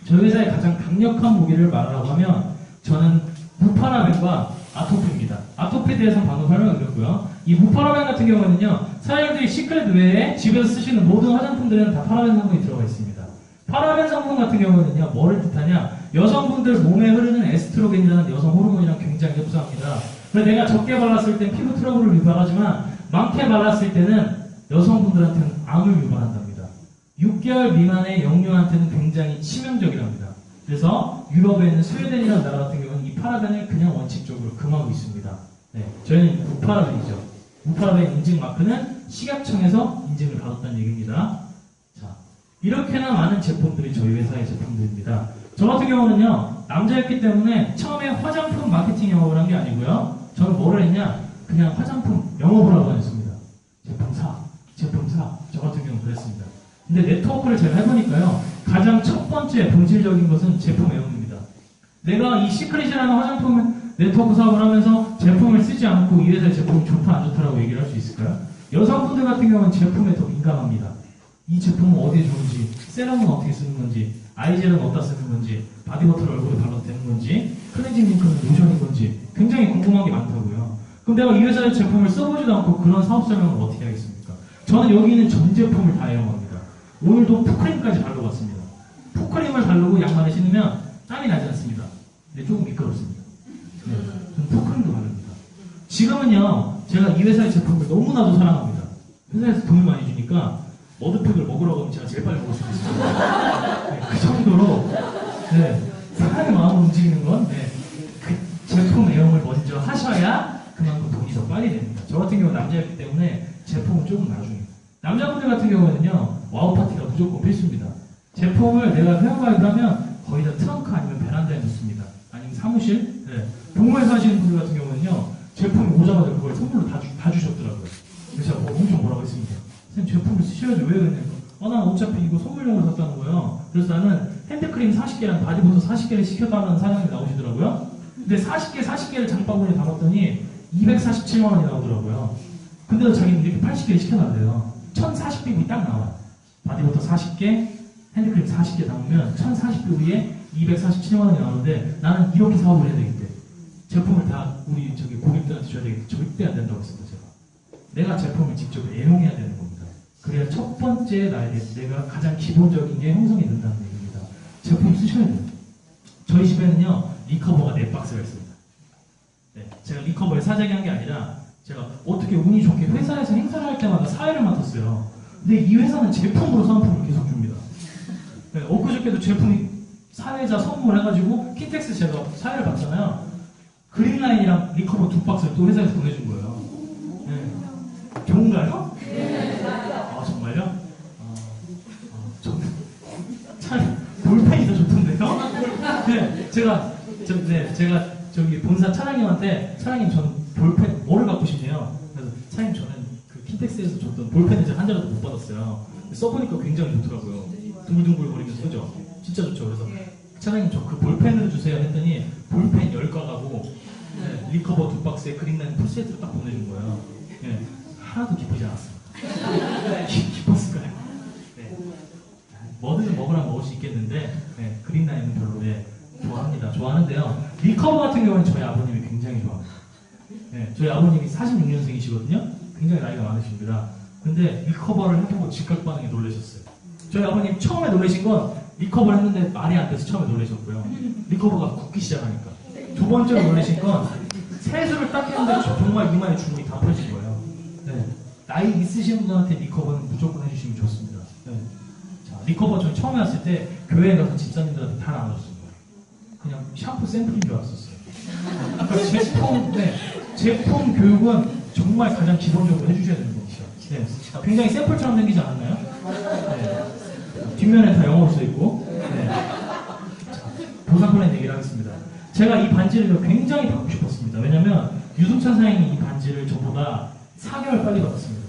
저희 회사의 가장 강력한 무기를 말하라고 하면 저는 무파라벤과 아토피입니다. 아토피에 대해서는 방금 설명을 드렸고요. 이 무파라벤 같은 경우는요, 사장님들이 시크릿 외에 집에서 쓰시는 모든 화장품들에는 다 파라벤 성분이 들어가 있습니다. 파라벤 성분 같은 경우는요, 뭐를 뜻하냐? 여성분들 몸에 흐르는 에스트로겐이라는 여성 호르몬이랑 굉장히 흡사합니다. 그래서 내가 적게 발랐을 땐 피부 트러블을 유발하지만 많게 발랐을 때는 여성분들한테는 암을 유발한답니다. 6개월 미만의 영유아한테는 굉장히 치명적이랍니다. 그래서 유럽에 있는 스웨덴이라는 나라 같은 경우는 이 파라벤을 그냥 원칙적으로 금하고 있습니다. 네, 저희는 무파라벤이죠. 무파라벤 인증 마크는 식약청에서 인증을 받았다는 얘기입니다. 자, 이렇게나 많은 제품들이 저희 회사의 제품들입니다. 저 같은 경우는요, 남자였기 때문에 처음에 화장품 마케팅 영업을 한 게 아니고요. 저는 뭐를 했냐? 그냥 화장품 영업을 하고 다녔습니다. 제품 사. 저 같은 경우는 그랬습니다. 근데 네트워크를 제가 해보니까요, 가장 첫 번째 본질적인 것은 제품 애용입니다. 내가 이 시크릿이라는 화장품 네트워크 사업을 하면서 제품을 쓰지 않고 이 회사의 제품이 좋다 안 좋다라고 얘기를 할 수 있을까요? 여성분들 같은 경우는 제품에 더 민감합니다. 이 제품은 어디에 좋은지, 세럼은 어떻게 쓰는 건지, 아이젤은 어디다 쓰는 건지, 바디버터를 얼굴에 발라도 되는 건지, 클렌징 링크는 로션인 건지 굉장히 궁금한 게 많다고요. 그럼 내가 이 회사의 제품을 써보지도 않고 그런 사업 설명을 어떻게 하겠습니까? 저는 여기 있는 전 제품을 다 애용합니다. 오늘도 푸크림까지 바르고 왔습니다. 푸크림을 바르고 양말을 신으면 땀이 나지 않습니다. 근데 조금 미끄럽습니다. 네, 저는 푸크림도 바릅니다. 지금은요, 제가 이 회사의 제품을 너무나도 사랑합니다. 회사에서 돈을 많이 주니까 머드팩을 먹으라고 하면 제가 제일 빨리 먹을 수 있습니다. 네, 그 정도로 네, 사람의 마음을 움직이는 건 네, 그 제품 애용을 먼저 하셔야 그만큼 돈이 더 빨리 됩니다. 저 같은 경우는 남자였기 때문에 제품은 조금 나중에. 남자분들 같은 경우는요, 와우 파티가 무조건 필수입니다. 제품을 내가 회원가입을 하면 거의 다 트렁크 아니면 베란다에 놓습니다. 아니면 사무실. 네. 동호회사 하시는 분들 같은 경우는요, 제품이 오자마자 그걸 선물로 다 주셨더라고요. 그래서 제가 엄청 뭐라고 했습니다. 선생님 제품을 쓰셔야죠. 왜 그랬냐고. 난 어차피 이거 선물용으로 샀다는 거예요. 그래서 나는 핸드크림 40개랑 바디버터 40개를 시켰다는 사장님이 나오시더라고요. 근데 40개를 장바구니에 담았더니 247만 원이 나오더라고요. 근데도 자기는 이렇게 80개를 시켜놨대요. 1040빅이 딱 나와요. 바디버터 40개, 핸드크림 40개 담으면 1040빅 위에 247만 원이 나오는데 나는 이렇게 사업을 해야 되겠대. 제품을 다 우리 고객들한테 줘야 되겠대. 절대 안 된다고 했습니다. 내가 제품을 직접 애용해야 되는 겁니다. 그래야 첫 번째 내가 가장 기본적인 게 형성이 된다는 얘기입니다. 제품 쓰셔야 돼요. 저희 집에는요, 리커버가 4박스가 있습니다. 네, 제가 리커버에 사재기 한 게 아니라 제가 어떻게 운이 좋게 회사에서 행사를 할 때마다 사회를 맡았어요. 근데 이 회사는 제품으로 상품을 계속 줍니다. 네, 엊그저께도 제품이 사회자 선물해가지고 킨텍스 제가 사회를 봤잖아요. 그린라인이랑 리커버 2박스를 또 회사에서 보내준 거예요. 네. 좋은가요? 네. 아, 정말요? 저는 참 볼펜이 더 좋던데요? 네, 제가 저기 본사 차장님한테 차장님 저는 볼펜 뭐를 갖고 싶네요. 그래서 차장님 저는 그 킨텍스에서 줬던 볼펜을 제가 한 자라도 못 받았어요. 써보니까 굉장히 좋더라고요. 둥글둥글거리면서 그죠? 진짜 좋죠. 그래서 차장님 저 그 볼펜을 주세요 했더니 볼펜 10가가고 네, 리커버 2박스에 그린라인 풀세트를 딱 보내준 거예요. 네, 하나도 기쁘지 않았어요. 기뻤을까요? 네. 뭐든 먹으라면 먹을 수 있겠는데 네, 그린라인은 별로 좋아합니다. 좋아하는데요. 리커버 같은 경우는 저희 아버님이 굉장히 좋아합니다. 네, 저희 아버님이 46년생이시거든요. 굉장히 나이가 많으십니다. 근데 리커버를 해보고 즉각 반응에 놀라셨어요. 저희 아버님 처음에 놀라신 건 리커버를 했는데 말이 안 돼서 처음에 놀라셨고요. 리커버가 굳기 시작하니까. 두 번째로 놀라신 건 세수를 딱 했는데 정말 이마에 주름이 다 펴진 거예요. 네. 나이 있으신 분들한테 리커버는 무조건 해주시면 좋습니다. 네. 자, 리커버 전 처음에 왔을 때 교회에 가서 집사님들한테 다 나눠줬어요. 그냥 샴푸 샘플인 줄 알았었어요. 그러니까 제품 교육은 정말 가장 기본적으로 해주셔야 되는 것이죠. 네. 굉장히 샘플처럼 생기지 않았나요? 네. 뒷면에 다 영어로 써있고. 네. 보상 플랜 얘기를 하겠습니다. 제가 이 반지를 굉장히 받고 싶었습니다. 왜냐면 유승찬 사장님이 이 반지를 저보다 4개월 빨리 받았습니다.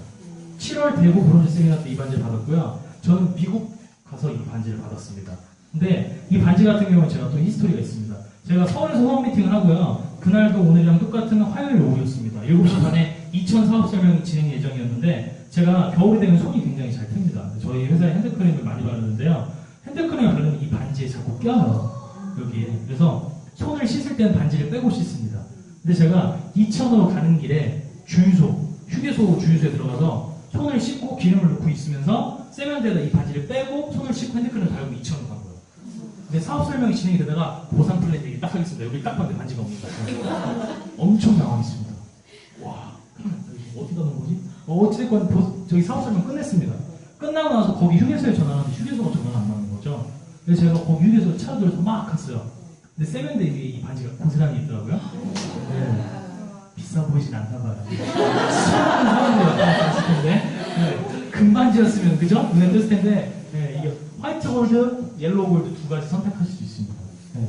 7월 대구 브론즈 세미나 때 이 반지를 받았고요. 저는 미국 가서 이 반지를 받았습니다. 근데 이 반지 같은 경우는 제가 또 히스토리가 있습니다. 제가 서울에서 호업 미팅을 하고요. 그날도 오늘이랑 똑같은 화요일 오후였습니다. 7시 반에 2,000 사업 설명이 진행 예정이었는데 제가 겨울이 되면 손이 굉장히 잘 틉니다. 저희 회사에 핸드크림을 많이 바르는데요. 핸드크림을 바르면 이 반지에 자꾸 껴요. 여기에. 그래서 손을 씻을 때는 반지를 빼고 씻습니다. 근데 제가 2,000으로 가는 길에 휴게소 주유소에 들어가서 손을 씻고 기름을 넣고 있으면서 세면대에다 이 반지를 빼고 손을 씻고 핸드크림을 바르고 2,000으로 간 거예요. 근데 사업 설명이 진행이 되다가 보상 플랜 얘기 딱 하겠습니다. 여기 딱 봤는데 반지가 없는 거예요. 엄청 당황했습니다. 와, 어디다 넣은 거지? 어찌됐건 저기 사업 설명 끝냈습니다. 끝나고 나서 거기 휴게소에 전화하는데 휴게소가 전화가 안 받는 거죠. 그래서 제가 거기 휴게소에 차를 들어서 막 갔어요. 근데 세면대 위에 이 반지가 고스란히 있더라고요. 네. 비싸 보이진 않나 봐요. 수많은 사람들이 왔다 갔을 텐데 네. 금반지였으면 그죠? 눈에 떴을 텐데 네. 이게 화이트 골드, 옐로우 골드 두 가지 선택하실 수 있습니다. 네.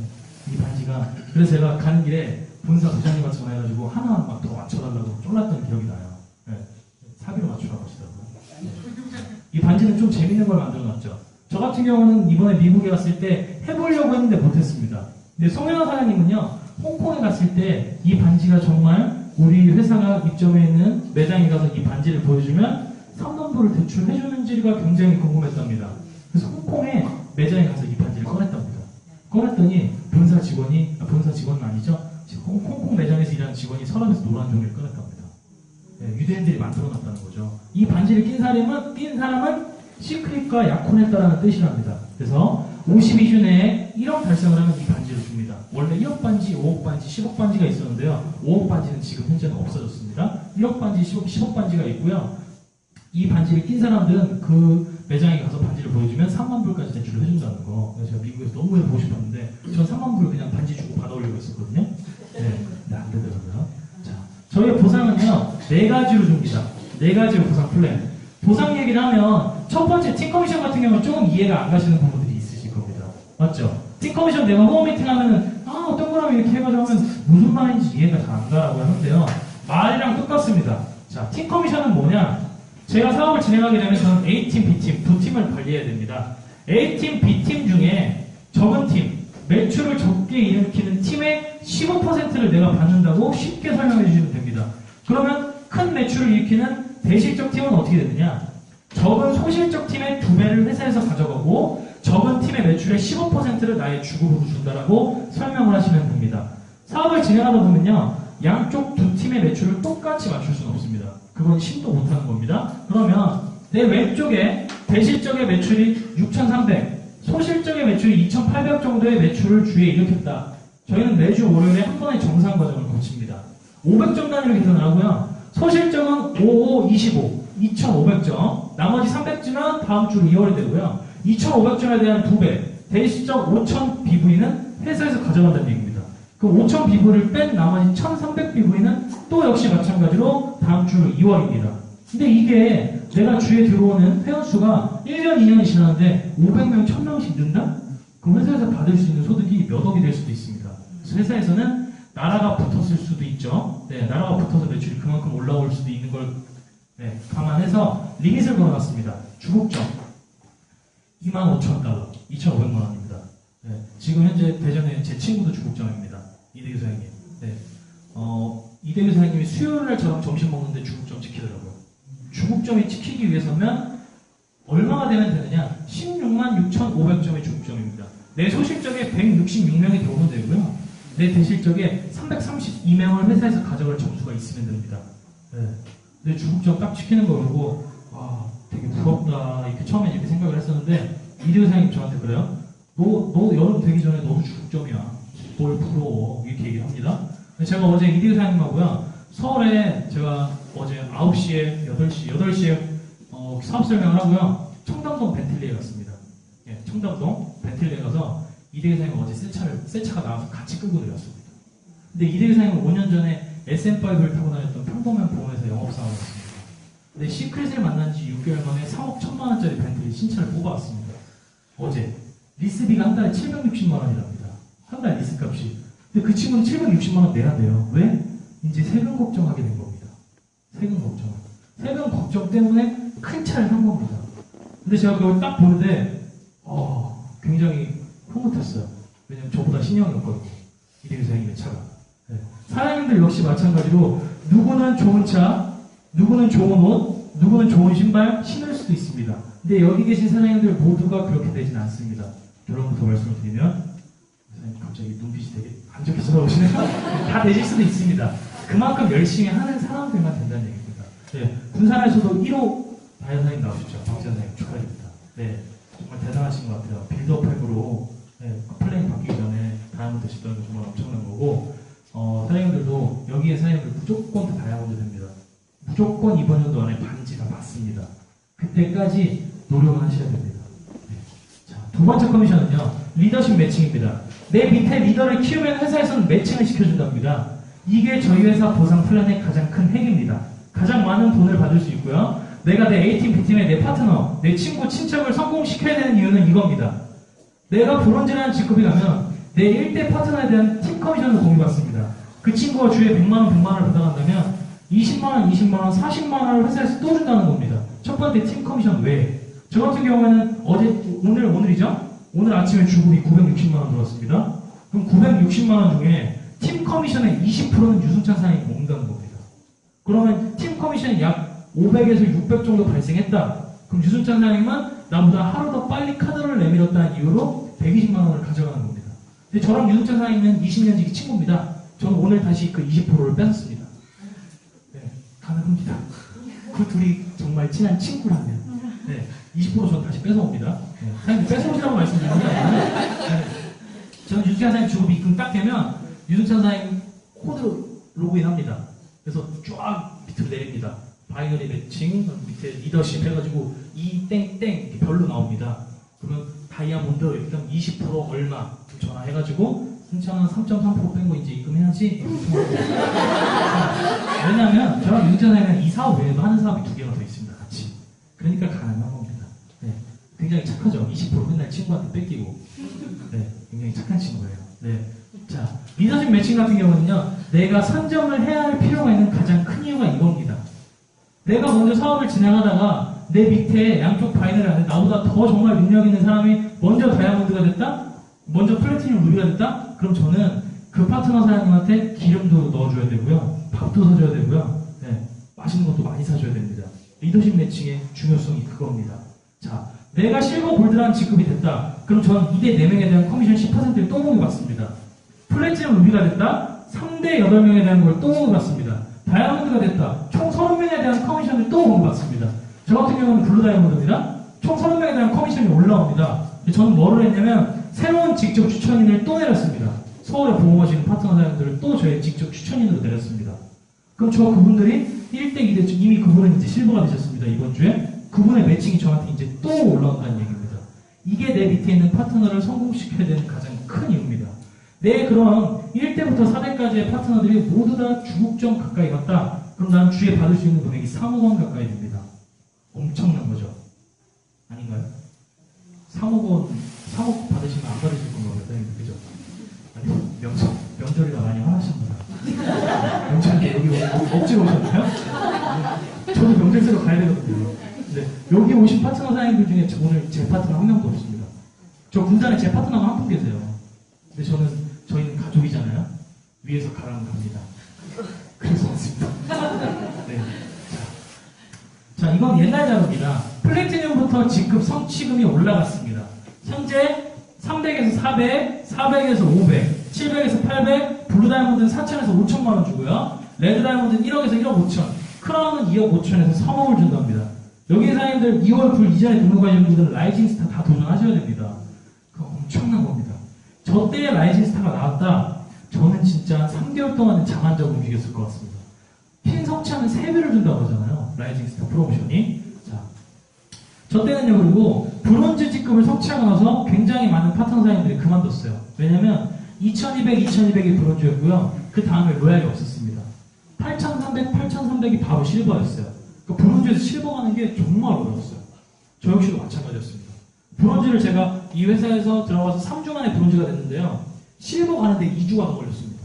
이 반지가 그래서 제가 가는 길에 본사 부장님한테 전화해가지고 하나 막 더 맞춰달라고 쫄랐던 기억이 나요. 네. 사기로 맞추라고 하시더라고요. 네. 이 반지는 좀 재밌는 걸 만들어놨죠. 저 같은 경우는 이번에 미국에 갔을 때 해보려고 했는데 못했습니다. 근데 송현아 사장님은요, 홍콩에 갔을 때 이 반지가 정말 우리 회사가 입점해 있는 매장에 가서 이 반지를 보여주면 3만불을 대출해주는지가 굉장히 궁금했답니다. 그래서 홍콩에 매장에 가서 이 반지를 꺼냈답니다. 꺼냈더니 본사 직원은 아니죠. 홍콩 매장에서 일하는 직원이 서랍에서 노란 종이를 꺼냈답니다. 네, 유대인들이 만들어놨다는 거죠. 이 반지를 낀 사람은 시크릿과 약혼했다라는 뜻이랍니다. 그래서 52주 내에 1억 달성을 하면 이 반지를 줍니다. 원래 1억 반지, 5억 반지, 10억 반지가 있었는데요. 5억 반지는 지금 현재는 없어졌습니다. 1억 반지, 10억 반지가 있고요. 이 반지를 낀 사람들은 그 매장에 가서 반지를 보여주면 3만 불까지 대출을 해준다는 거. 그래서 제가 미국에서 너무 해보고 싶었는데 전 3만 불 그냥 반지 주고 받아오려고 했었거든요. 네, 안 되더라고요. 자, 저희의 보상은요 4가지로 줍니다. 4가지의 보상 플랜. 보상 얘기를 하면 첫 번째 팀커미션 같은 경우는 조금 이해가 안 가시는 부분들이 있으실 겁니다. 맞죠? 팀커미션 내가 호흡 미팅 하면은 어떤 거라면 이렇게 해가지고 하면 무슨 말인지 이해가 잘 안 가라고 하는데요. 말이랑 똑같습니다. 자, 팀커미션은 뭐냐? 제가 사업을 진행하게 되면 저는 A팀, B팀 두 팀을 관리해야 됩니다. A팀, B팀 중에 적은 팀, 매출을 적게 일으키는 팀의 15%를 내가 받는다고 쉽게 설명해 주시면 됩니다. 그러면 큰 매출을 일으키는 대실적 팀은 어떻게 되느냐? 적은 소실적 팀의 2배를 회사에서 가져가고 적은 팀의 매출의 15%를 나의 주급으로 준다라고 설명을 하시면 됩니다. 사업을 진행하다 보면요. 양쪽 두 팀의 매출을 똑같이 맞출 수는 없습니다. 그건 심도 못하는 겁니다. 그러면 내 왼쪽에 대실적의 매출이 6,300, 소실적의 매출이 2,800 정도의 매출을 주에 일으켰다. 저희는 매주 월요일에 한 번의 정상 과정을 거칩니다. 500점 단위로 계산을 하고요. 소실적은 55, 25, 2,500점. 나머지 300점은 다음 주 2월에 되고요. 2,500점에 대한 2배, 대시적 5,000 BV는 회사에서 가져간다는 얘기입니다. 그 5,000 BV를 뺀 나머지 1,300 BV는 또 역시 마찬가지로 다음 주 2월입니다. 근데 이게 내가 주에 들어오는 회원수가 1년, 2년이 지났는데 500명, 1,000명씩 는다? 그럼 회사에서 받을 수 있는 소득이 몇 억이 될 수도 있습니다. 그래서 회사에서는 나라가 붙었을 수도 있죠. 네, 나라가 붙어서 매출이 그만큼 올라올 수도 있는 걸 감안해서 리밋을 걸어놨습니다. 주국점 25,000달러, 2,500만 원입니다. 네, 지금 현재 대전에 제 친구도 주국점입니다. 이대규 사장님. 네, 이대규 사장님이 수요일날 저랑 점심 먹는데 주국점 지키더라고요. 주국점이 지키기 위해서면 얼마가 되면 되느냐? 16만 6,500점의 주국점입니다. 내 소실적에 166명이 들어오면 되고요. 내 대실적에 332명을 회사에서 가져갈 점수가 있으면 됩니다. 네. 근데 주국점 딱 지키는 거 보고 와 되게 부럽다 이렇게 처음에 이렇게 생각을 했었는데 이대규 사장님 저한테 그래요? 너 여름 되기 전에 너도 주국점이야. 뭘 부러워 이렇게 얘기를 합니다. 제가 어제 이대규 사장님하고요. 서울에 제가 어제 9시에 8시에 사업 설명을 하고요. 청담동 벤틀리에 갔습니다. 예, 청담동 벤틀리에 가서 이대규 사장님 어제 새 차가 나와서 같이 끌고 내렸습니다. 근데 이대규 사장님은 5년 전에 SM5를 타고 다녔던 평범한 보험회사 영업사원이었습니다. 근데 시크릿을 만난 지 6개월 만에 3억 1천만 원짜리 벤틀리 신차를 뽑아왔습니다. 어제 리스비가 한 달에 760만 원이랍니다. 한 달 리스값이. 근데 그 친구는 760만 원 내야 돼요. 왜? 이제 세금 걱정하게 된 겁니다. 세금 걱정. 세금 걱정 때문에 큰 차를 산 겁니다. 근데 제가 그걸 딱 보는데 굉장히 흐뭇했어요. 왜냐면 저보다 신형이었거든요. 이대규 사장님의 차가. 네. 사장님들 역시 마찬가지로 누구는 좋은 차, 누구는 좋은 옷, 누구는 좋은 신발 신을 수도 있습니다. 근데 여기 계신 사장님들 모두가 그렇게 되진 않습니다. 결론부터 말씀을 드리면 사장님 갑자기 눈빛이 되게 안 좋게 쳐다보시네요. 다 되실 수도 있습니다. 그만큼 열심히 하는 사람들만 된다는 얘기입니다. 네. 군산에서도 1호 다이어사님 나오셨죠. 박지현사님 축하드립니다. 네. 정말 대단하신 것 같아요. 빌드업팩으로 플레인 바뀌기 전에 다이아몬드 시도는 정말 엄청난 거고 사장님들도 여기에 사장님들 무조건 다 다이아몬드 됩니다. 무조건 이번 연도 안에 반지가 맞습니다. 그때까지 노력을 하셔야 됩니다. 네. 자, 두 번째 커미션은요. 리더십 매칭입니다. 내 밑에 리더를 키우면 회사에서는 매칭을 시켜준답니다. 이게 저희 회사 보상 플랜의 가장 큰 핵입니다. 가장 많은 돈을 받을 수 있고요. 내가 내 A팀, B팀의 내 파트너, 내 친구, 친척을 성공시켜야 되는 이유는 이겁니다. 내가 브론즈라는 직급이 가면 내 1대 파트너에 대한 팀 커미션을 공유받습니다. 그 친구가 주에 100만원, 100만원을 받아간다면 20만원, 20만원, 40만원을 회사에서 또 준다는 겁니다. 첫 번째 팀 커미션 외에. 저 같은 경우에는 오늘이죠? 오늘 아침에 주급이 960만원 들어왔습니다. 그럼 960만원 중에 팀 커미션의 20%는 유승찬 사장님이 먹는다는 겁니다. 그러면 팀 커미션이 약 500에서 600 정도 발생했다. 그럼 유승찬 사장님은 나보다 하루 더 빨리 카드를 내밀었다는 이유로 120만원을 가져가는 겁니다. 근데 저랑 유승찬 사장님은 20년 지기 친구입니다. 저는 오늘 다시 그 20%를 뺏었습니다. 네, 가능합니다. 그 둘이 정말 친한 친구라면. 네, 20% 전 다시 뺏어옵니다. 네, 사장님 뺏어오시라고 말씀드리는 게 아니라 네, 저는 유승찬 사장님 주급이 입금 딱 되면 유승찬 사장님 코드로 로그인합니다. 그래서 쫙 밑으로 내립니다. 바이너리 매칭, 밑에 리더십 해가지고 이 땡땡 이렇게 별로 나옵니다. 그러면 다이아몬드 일단 20% 얼마 전화해가지고 승찬은 3.3% 뺀 거 이제 입금해야지. 왜냐하면 저랑 유승찬 사장님은 이 사업 외에도 하는 사업이 2개가 더 있습니다. 같이. 그러니까 가능한 겁니다. 네, 굉장히 착하죠. 20% 맨날 친구한테 뺏기고. 네, 굉장히 착한 친구예요. 네. 자, 리더십 매칭 같은 경우는요, 내가 선정을 해야 할 필요가 있는 가장 큰 이유가 이겁니다. 내가 먼저 사업을 진행하다가 내 밑에 양쪽 바이너리 안에 나보다 더 정말 능력 있는 사람이 먼저 다이아몬드가 됐다? 먼저 플래티늄 루비가 됐다? 그럼 저는 그 파트너 사장님한테 기름도 넣어줘야 되고요. 밥도 사줘야 되고요. 네, 맛있는 것도 많이 사줘야 됩니다. 리더십 매칭의 중요성이 그겁니다. 자, 내가 실버 골드라는 직급이 됐다. 그럼 저는 2대 4명에 대한 커미션 10%를 또 공유받습니다. 플래티넘 루비가 됐다. 3대 8명에 대한 걸 또 공유받습니다. 다이아몬드가 됐다. 총 30명에 대한 커미션을 또 공유받습니다. 저 같은 경우는 블루 다이아몬드입니다. 총 30명에 대한 커미션이 올라옵니다. 저는 뭐를 했냐면 새로운 직접 추천인을 또 내렸습니다. 서울에 보험하시는 파트너 사장님들을 또 저의 직접 추천인으로 내렸습니다. 그럼 저 그분들이 1대 2대 이미 그분은 이제 실버가 되셨습니다. 이번 주에 그분의 매칭이 저한테 이제 또 올라온다는 얘기입니다. 이게 내 밑에 있는 파트너를 성공시켜야 되는 가장 큰 이유입니다. 내 그런 1대부터 4대까지의 파트너들이 모두 다 주국점 가까이 갔다. 그럼 난 주에 받을 수 있는 금액이 3억 원 가까이 됩니다. 엄청난 거죠. 아닌가요? 3억 받으시면 안 받으실 건가요? 그죠? 아니, 명절이라 많이 화나신다. 명절에 여기 억지로 오셨나요? 저도 명절 새로 가야 되거든요. 네, 여기 오신 파트너 사장님들 중에 오늘 제 파트너 한 명도 없습니다. 저 군단에 제 파트너가 한 분 계세요. 근데 저희는 가족이잖아요. 위에서 가라면 갑니다. 그래서 왔습니다. 네. 자, 이건 옛날 자료입니다. 플래티늄부터 직급 성취금이 올라갔습니다. 현재 300에서 400, 400에서 500, 700에서 800, 블루 다이아몬드는 4천에서 5천만 원 주고요. 레드 다이아몬드는 1억에서 1억 5천, 크라운은 2억 5천에서 3억을 준답니다. 여기 사장님들 2월 불 이전에 등록하신 분들은 라이징 스타 다 도전하셔야 됩니다. 그거 엄청난 겁니다. 저 때에 라이징 스타가 나왔다. 저는 진짜 3개월 동안은 잠 안 자고 움직였을 것 같습니다. 핀 성취하면 3배를 준다고 하잖아요. 라이징 스타 프로모션이. 자, 저 때는요, 그리고 브론즈 직급을 성취하고 나서 굉장히 많은 파트너 사장님들이 그만뒀어요. 왜냐면 2200, 2200이 브론즈였고요. 그 다음에 로얄이 없었습니다. 8300, 8300이 바로 실버였어요. 그 브론즈에서 실버 가는 게 정말 어려웠어요. 저 역시도 마찬가지였습니다. 브론즈를 제가 이 회사에서 들어가서 3주 만에 브론즈가 됐는데요. 실버 가는데 2주가 더 걸렸습니다.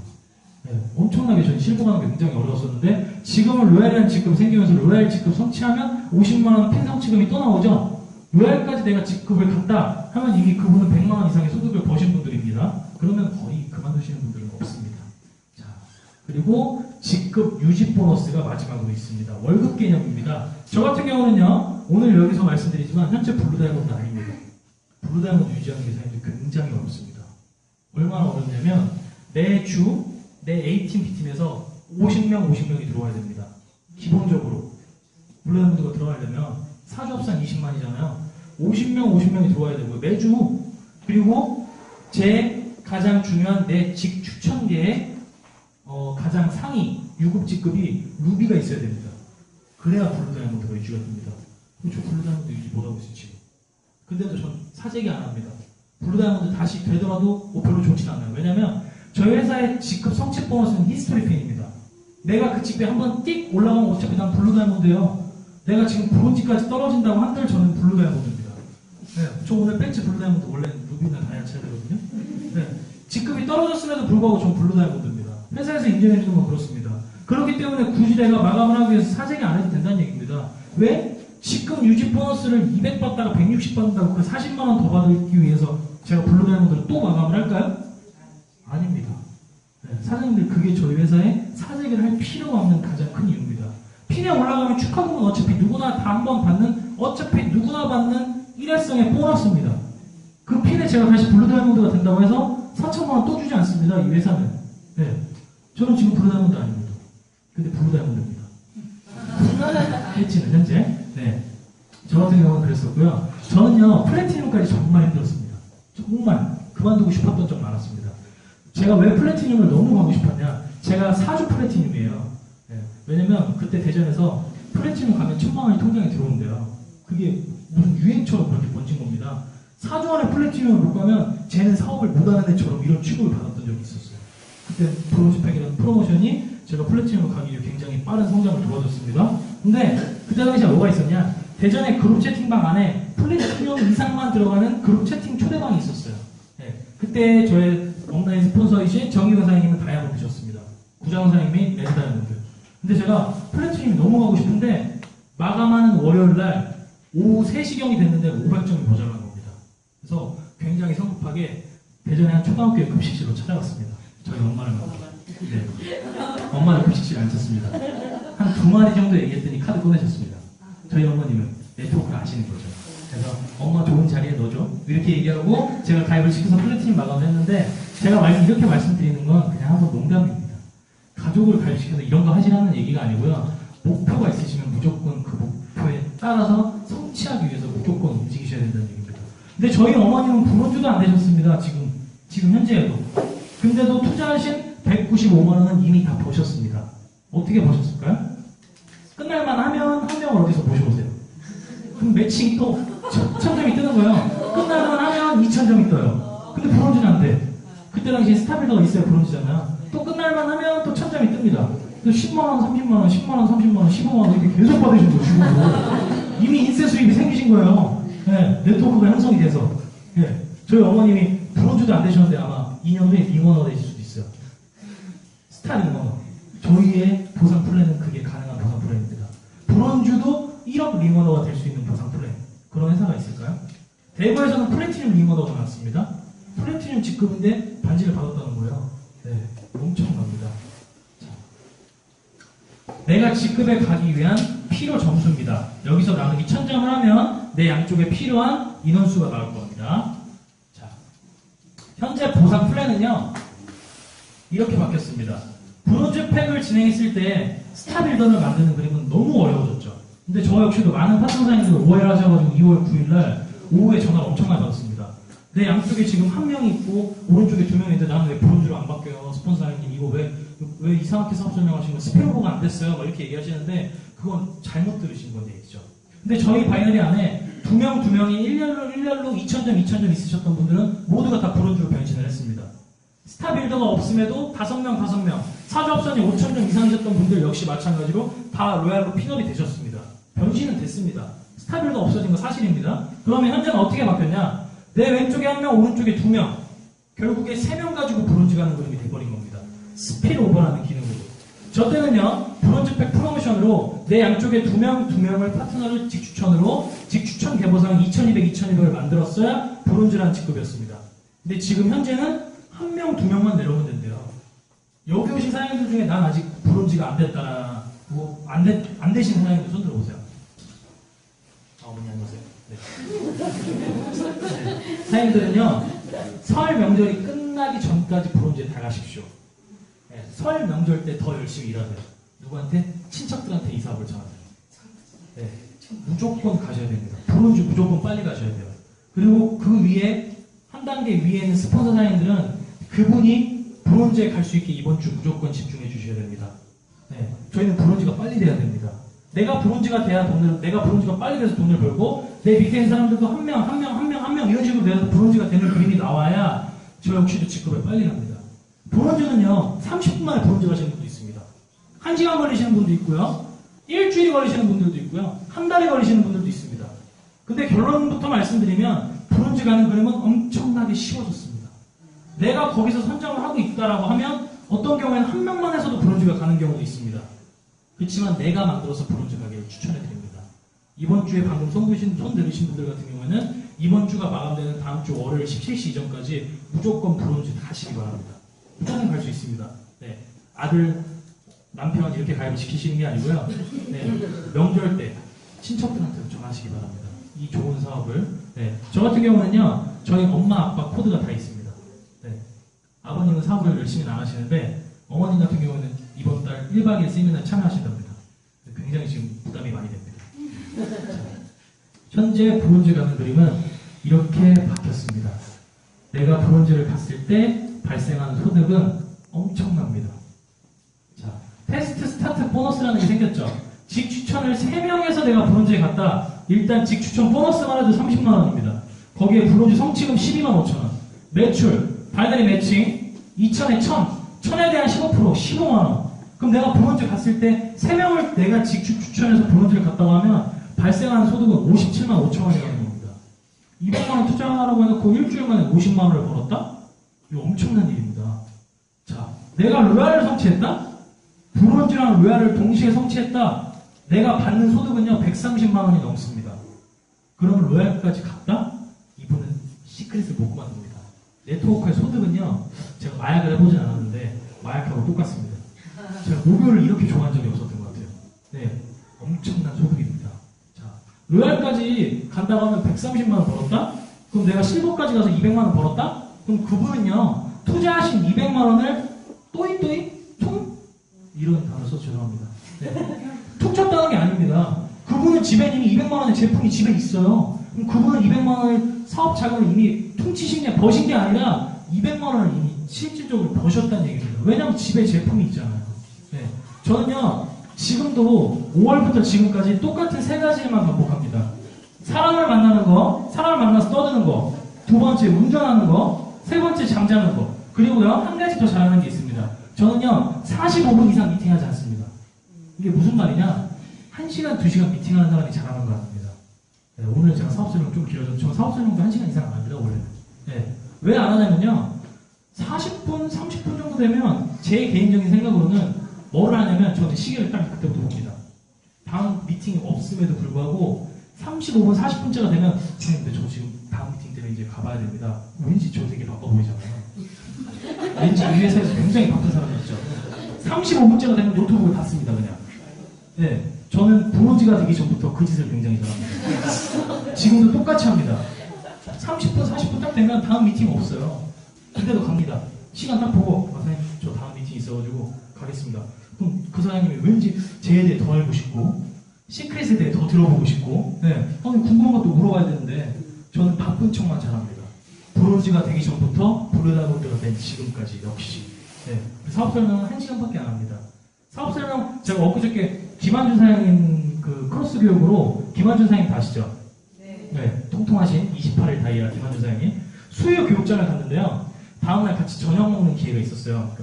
네, 엄청나게 저는 실버 가는 게 굉장히 어려웠었는데 지금은 로얄이라는 직급이 생기면서 로얄 직급 성취하면 50만원 핀 성취금이 또 나오죠. 로얄까지 내가 직급을 갔다 하면 이미 그분은 100만원 이상의 소득을 버신 분들입니다. 그러면 거의 그만두시는 분들은 없습니다. 자, 그리고 직급 유지 보너스가 마지막으로 있습니다. 월급 개념입니다. 저 같은 경우는요, 오늘 여기서 말씀드리지만 현재 블루 다이아몬드 아닙니다. 블루 다이아몬드 유지하는 게 사실 굉장히 어렵습니다. 얼마나 어렵냐면 매주 내 A팀, B팀에서 50명이 들어와야 됩니다. 기본적으로 블루 다이아몬드가 들어가려면 사주 합산 20만이잖아요. 50명이 들어와야 되고요. 매주. 그리고 제 가장 중요한 내 직 추천계의 가장 상위 유급 직급이 루비가 있어야 됩니다. 그래야 블루 다이아몬드가 유지가 됩니다. 저 블루 다이아몬드 유지 못하고 있어요, 지금. 근데도 전 사재기 안 합니다. 블루 다이아몬드 다시 되더라도 별로 좋진 않아요. 왜냐면 저희 회사의 직급 성취 보너스는 히스토리 핀입니다. 내가 그 직급에 한번 띡 올라가면 어차피 난 블루 다이아몬드예요. 내가 지금 브론즈까지 떨어진다고 한들 저는 블루 다이아몬드입니다. 네, 저 오늘 벤츠 블루 다이아몬드 원래 루비나 다이아 쳐야 되거든요. 네, 직급이 떨어졌음에도 불구하고 전 블루 다이아몬드입니다. 회사에서 인정해주는 건 그렇습니다. 그렇기 때문에 굳이 내가 마감을 하기 위해서 사재기 안 해도 된다는 얘기입니다. 왜? 직급 유지 보너스를 200 받다가 160 받는다고 그 40만원 더 받기 위해서 제가 블루 다이아몬드를 또 마감을 할까요? 아닙니다. 네, 사장님들 그게 저희 회사에 사재기를 할 필요가 없는 가장 큰 이유입니다. 핀에 올라가면 축하금은 어차피 누구나 다 한 번 받는, 어차피 누구나 받는 일회성의 보너스입니다. 그 핀에 제가 다시 블루 다이아몬드가 된다고 해서 4천만원 또 주지 않습니다. 이 회사는. 네, 저는 지금 블루 다이아몬드 아닙니다. 근데 블루 다이아몬드입니다. 패치는 현재. 네, 저 같은 경우는 그랬었고요. 저는요, 플래티늄까지 정말 힘들었습니다. 정말 그만두고 싶었던 적 많았습니다. 제가 왜 플래티늄을 너무 가고 싶었냐? 제가 4주 플래티늄이에요. 네, 왜냐면 그때 대전에서 플래티늄 가면 1000만원이 통장에 들어오는데요. 그게 무슨 유행처럼 그렇게 번진 겁니다. 4주 안에 플래티늄을 못 가면 쟤는 사업을 못하는 애처럼 이런 취급을 받았던 적이 있었어요. 그때 브론즈팩이라는 프로모션이 제가 플래티늄을 가기 위해 굉장히 빠른 성장을 도와줬습니다. 근데 그때 당시에 뭐가 있었냐? 대전에 그룹 채팅방 안에 플래티늄 이상만 들어가는 그룹 채팅 초대방이 있었어요. 네, 그때 저의 온라인 스폰서이신 정기근 사장님은 다이아몬드셨습니다. 구장훈 사장님이 레드 다이아몬드. 근데 제가 플래티늄이 너무 가고 싶은데 마감하는 월요일날 오후 3시경이 됐는데 500점이 모자란 겁니다. 그래서 굉장히 성급하게 대전의 한 초등학교의 급식실로 찾아갔습니다. 저희 엄마를 만나러. 네. 엄마는 급식실에 앉혔습니다. 한 2마디 정도 얘기했더니 카드 꺼내셨습니다. 저희 어머님은 네트워크를 아시는 거죠. 그래서 엄마 좋은 자리에 넣어줘. 이렇게 얘기하고 제가 가입을 시켜서 플래티늄 마감을 했는데 제가 이렇게 말씀드리는 건 그냥 한번 농담입니다. 가족을 가입시켜서 이런 거 하시라는 얘기가 아니고요. 목표가 있으시면 무조건 그 목표에 따라서 성취하기 위해서 무조건 움직이셔야 된다는 얘기입니다. 근데 저희 어머님은 브론즈도 안 되셨습니다. 지금 현재에도. 근데도 투자하신 195만원은 이미 다 버셨습니다. 어떻게 버셨을까요? 끝날만 하면 한 명을 어디서 모셔오세요. 그럼 매칭이 또 천점이 뜨는 거예요. 끝날만 하면 2,000점이 떠요. 근데 브론즈는 안 돼. 그때 당시에 스타빌더가 있어야 브론즈잖아요. 또 끝날만 하면 또 1,000점이 뜹니다. 그래서 10만원, 30만원, 10만원, 30만원, 15만원 이렇게 계속 받으신 거예요, 중국으로. 이미 인세 수입이 생기신 거예요. 네, 네트워크가 형성이 돼서. 네, 저희 어머님이 브론즈도 안 되셨는데 아마 2년 후에 링어너가 되실 수도 있어요. 스타 링어너. 저희의 보상 플랜은 그게 가능한 보상 플랜입니다. 브론즈도 1억 링어너가 될 수 있는 보상 플랜. 그런 회사가 있을까요? 대구에서는 플래티늄 링어너가 나왔습니다. 플래티늄 직급인데 반지를 받았다는 거예요. 네, 엄청납니다. 자, 내가 직급에 가기 위한 필요 점수입니다. 여기서 나누기 1000점을 하면 내 양쪽에 필요한 인원수가 나올 겁니다. 자, 현재 보상 플랜은요, 이렇게 바뀌었습니다. 브론즈 팩을 진행했을 때 스타빌더를 만드는 그림은 너무 어려워졌죠. 근데 저 역시도 많은 파트너사님들 오해를 하셔가지고 2월 9일날 오후에 전화를 엄청 많이 받았습니다. 내 양쪽에 지금 한 명이 있고 오른쪽에 두 명이 있는데 나는 왜 브론즈로 안 바뀌어요? 스폰서님 이거 왜 이상하게 사업 설명하시는 거 스페어로가 안 됐어요? 막 이렇게 얘기하시는데 그건 잘못 들으신 건 얘기죠. 근데 저희 바이너리 안에 두 명이 일렬로 2,000점 있으셨던 분들은 모두가 다 브론즈로 변신을 했습니다. 스타빌더가 없음에도 5명, 사주합선이 5,000점 이상이셨던 분들 역시 마찬가지로 다 로얄로 픽업이 되셨습니다. 변신은 됐습니다. 스타빌더 없어진 거 사실입니다. 그러면 현재는 어떻게 바뀌었냐? 내 왼쪽에 한 명, 오른쪽에 2명. 결국에 3명 가지고 브론즈 가는 그림이 돼버린 겁니다. 스피드오버라는 기능으로. 저 때는요, 브론즈팩 프로모션으로 내 양쪽에 2명을 파트너를 직추천 개보상 2,200을 만들었어야 브론즈라는 직급이었습니다. 근데 지금 현재는 1명, 2명만 내려오면 된대요. 여기 오신 사장님들 중에 난 아직 브론즈가 안 됐다나, 안 되신 사장님들 손 들어보세요. 어머니 안녕하세요. 네. 사장님들은요, 설 명절이 끝나기 전까지 브론즈에 다 가십시오. 네, 설 명절 때 더 열심히 일하세요. 누구한테? 친척들한테 이 사업을 전하세요. 네, 무조건 가셔야 됩니다. 브론즈 무조건 빨리 가셔야 돼요. 그리고 그 위에, 한 단계 위에 있는 스폰서 사장님들은 그분이 브론즈에 갈 수 있게 이번 주 무조건 집중해 주셔야 됩니다. 네, 저희는 브론즈가 빨리 돼야 됩니다. 내가 브론즈가 빨리 돼서 돈을 벌고 내 밑에 있는 사람들도 한 명 이런 식으로 돼서 브론즈가 되는 그림이 나와야 저 역시도 직급에 빨리 갑니다. 브론즈는요, 30분 만에 브론즈 가시는 분도 있습니다. 1시간 걸리시는 분도 있고요, 일주일이 걸리시는 분들도 있고요, 한 달이 걸리시는 분들도 있습니다. 근데 결론부터 말씀드리면 브론즈 가는 그림은 엄청나게 쉬워졌습니다. 내가 거기서 선정을 하고 있다라고 하면 어떤 경우에는 한 명만 해서도 브론즈가 가는 경우도 있습니다. 그렇지만 내가 만들어서 브론즈 가기를 추천해드립니다. 이번 주에 방금 손 들으신 분들 같은 경우에는 이번 주가 마감되는 다음 주 월요일 17시 이전까지 무조건 브론즈 가시기 바랍니다. 무조건 갈 수 있습니다. 네, 아들, 남편 이렇게 가입을 시키시는 게 아니고요. 네, 명절 때 친척들한테 전하시기 바랍니다. 이 좋은 사업을. 네, 저 같은 경우는요, 저희 엄마, 아빠 코드가 다 있습니다. 네, 아버님은 사업을 열심히 안 하시는데 어머님 같은 경우는 이번 달 1박 2일 세미나에 참여하신답니다. 굉장히 지금 부담이 많이 됩니다. 자, 현재 브론즈 가는 그림은 이렇게 바뀌었습니다. 내가 브론즈를 갔을 때 발생하는 소득은 엄청납니다. 자, 테스트 스타트 보너스라는 게 생겼죠. 직추천을 3명에서 내가 브론즈에 갔다. 일단 직추천 보너스만 해도 30만 원입니다. 거기에 브론즈 성취금 12만 5천 원. 매출, 바이너리 매칭, 2천에 1000, 1000에 대한 15%, 15만 원. 그럼 내가 브론즈 갔을 때 3명을 내가 직접 추천해서 브론즈를 갔다고 하면 발생하는 소득은 57만 5천 원이라는 겁니다. 200만 원 투자하라고 해놓고 일주일 만에 50만 원을 벌었다? 이거 엄청난 일입니다. 자, 내가 로얄을 성취했다? 브론즈랑 로얄을 동시에 성취했다? 내가 받는 소득은요, 130만 원이 넘습니다. 그러면 로얄까지 갔다? 이분은 시크릿을 못 만듭니다. 네트워크의 소득은요, 제가 마약을 해보진 않았는데 마약하고 똑같습니다. 제가 목요를 이렇게 좋아한 적이 없었던 것 같아요. 네, 엄청난 소득입니다. 자, 로얄까지 간다고 하면 130만 원 벌었다? 그럼 내가 실버까지 가서 200만 원 벌었다? 그럼 그분은요, 투자하신 200만 원을 또이 퉁? 이런 단어 써서 죄송합니다. 네. 툭 쳤다는 게 아닙니다. 그분은 집에 이미 200만 원의 제품이 집에 있어요. 그럼 그분은 200만 원의 사업 자금을 이미 퉁치신 게 버신 게 아니라 200만 원을 이미 실질적으로 버셨다는 얘기입니다. 왜냐하면 집에 제품이 있잖아요. 네. 저는요, 지금도 5월부터 지금까지 똑같은 3가지만 반복합니다. 사람을 만나는 거, 사람을 만나서 떠드는 거, 번째 운전하는 거, 세 번째 잠자는 거, 그리고요 한 가지 더 잘하는 게 있습니다. 저는요 45분 이상 미팅하지 않습니다. 이게 무슨 말이냐? 1시간, 2시간 미팅하는 사람이 잘하는 거 같습니다. 네, 오늘 제가 사업 설명 좀 길어졌죠. 저 사업 설명도 1시간 이상 안 합니다 원래. 네. 왜 안 하냐면요 40분, 30분 정도 되면 제 개인적인 생각으로는 뭐를 하냐면 저는 시계를 딱 그때부터 봅니다. 다음 미팅이 없음에도 불구하고 35분, 40분째가 되면 선생님, 근데 저 지금 다음 미팅 때문에 이제 가봐야 됩니다. 왠지 저 되게 바빠 보이잖아요. 왠지 이 회사에서 굉장히 바쁜 사람이었죠. 35분째가 되면 노트북을 닫습니다, 그냥. 네, 저는 브로지가 되기 전부터 그 짓을 굉장히 잘합니다. 지금도 똑같이 합니다. 30분, 40분 딱 되면 다음 미팅 없어요. 그때도 갑니다. 시간 딱 보고, 선생님, 저 다음 미팅 있어가지고 가겠습니다. 그럼 그 사장님이 왠지 제에 대해 더 알고 싶고, 시크릿에 대해 더 들어보고 싶고, 네, 궁금한 것도 물어봐야 되는데, 저는 바쁜 척만 잘합니다. 브로지가 되기 전부터 브루다고드가 된 지금까지 역시. 네, 사업 설명은 1시간밖에 안 합니다. 사업 설명, 제가 엊그저께 김한준 사장님 그 크로스 교육으로, 김한준 사장님 다 아시죠? 네, 통통하신 28일 다이아 김한준 사장님. 수요 교육장을 갔는데요. 다음날 같이 저녁 먹는 기회가 있었어요.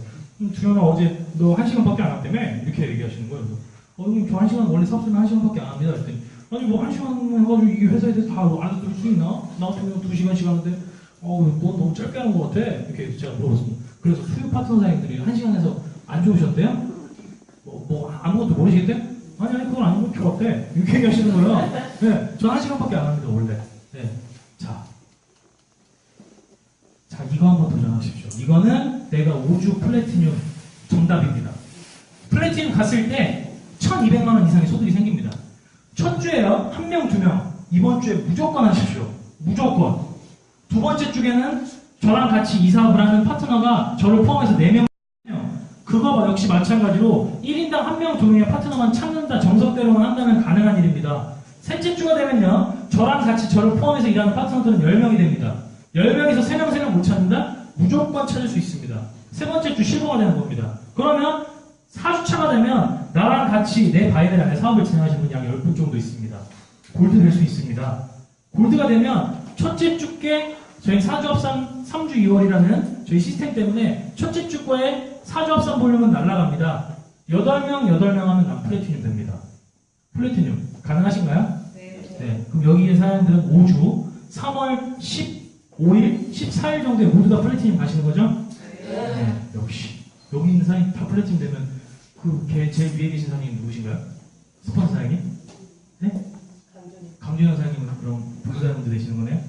주연아 어제 너 1시간밖에 안 왔다며? 이렇게 얘기하시는 거예요. 그래서 형님 저 1시간 원래 사업 설명 1시간밖에 안 합니다. 그랬더니 아니 뭐 1시간 해가지고 이 회사에 대해서 다 알아들을 수 있나? 나 같은 경우 2시간씩 하는데 너 너무 짧게 하는 것 같아. 이렇게 제가 물어봤습니다. 그래서 수요 파트너 사장님들이 1시간에서 안 좋으셨대요? 뭐 아무것도 모르시겠대? 아니 그건 아니고 좋았대. 이렇게 얘기하시는 거예요. 네, 저 1시간밖에 안 합니다 원래. 네, 자 이거 한번 도전하십시오. 이거는 내가 5주 플래티늄 정답입니다. 플래티늄 갔을 때 1,200만 원 이상의 소득이 생깁니다. 첫 주에요, 1명, 2명. 이번 주에 무조건 하십시오. 무조건. 두 번째 주에는 저랑 같이 이 사업을 하는 파트너가 저를 포함해서 4명. 그거와 역시 마찬가지로 1인당 1명, 2명의 파트너만 찾는다, 정석대로만 한다면 가능한 일입니다. 셋째 주가 되면요, 저랑 같이 저를 포함해서 일하는 파트너들은 10명이 됩니다. 10명에서 3명 못 찾는다? 무조건 찾을 수 있습니다. 세 번째 주 실버가 되는 겁니다. 그러면 4주차가 되면 나랑 같이 내 바이들 안에 사업을 진행하시는 분이 약 10분 정도 있습니다. 골드 될 수 있습니다. 골드가 되면 첫째 주께 저희 4주 합산 3주 2월이라는 저희 시스템 때문에 첫째 주 거에 4주 합산 볼륨은 날아갑니다. 8명 하면 난 플래티늄 됩니다. 플래티늄 가능하신가요? 네. 그럼 여기에 사람들은 5주 3월 15일, 14일 정도에 모두 다 플래티늄 가시는 거죠? 네. 역시 여기 있는 사장님 다 플래티늄 되면 그 제일 위에 계신 사장님 누구신가요? 스폰서 사장님? 네? 강준영 사장님은 그럼 부자분들 되시는 거네요?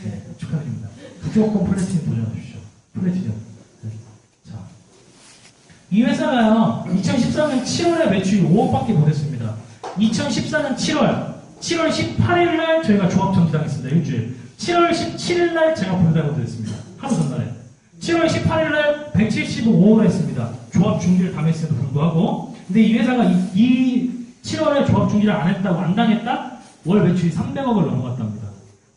네, 축하드립니다. 무조건 플래티늄 도전하십시오. 플래티늄. 네. 자, 이 회사가요 2014년 7월에 매출이 5억밖에 못했습니다. 2014년 7월 18일날 저희가 조합 정지당했습니다. 일주일. 7월 17일날 제가 불다고 했습니다. 하루 전날에. 7월 18일날 175억을 했습니다. 조합 중지를 당했음에도 불구하고. 근데 이 회사가 이 7월에 조합 중지를 안 했다고 안 당했다? 월 매출이 300억을 넘어갔답니다.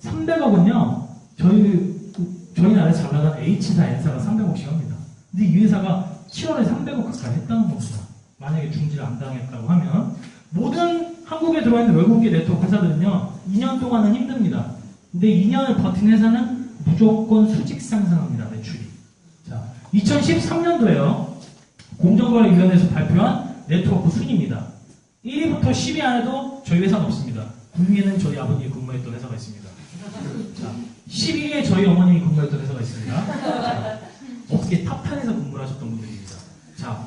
300억은요, 저희 나라에서 잘 나간 H사, N사가 300억씩 합니다. 근데 이 회사가 7월에 300억 가까이 했다는 겁니다. 만약에 중지를 안 당했다고 하면. 모든 한국에 들어와 있는 외국계 네트워크 회사들은요, 2년 동안은 힘듭니다. 근데 2년을 버틴 회사는 무조건 수직 상승합니다, 매출이. 자, 2013년도에요, 공정거래위원회에서 발표한 네트워크 순위입니다. 1위부터 10위 안에도 저희 회사는 없습니다. 9위에는 저희 아버님이 근무했던 회사가 있습니다. 자, 11위에 저희 어머님이 근무했던 회사가 있습니다. 자, 업계 탑10에서 근무를 하셨던 분들입니다. 자,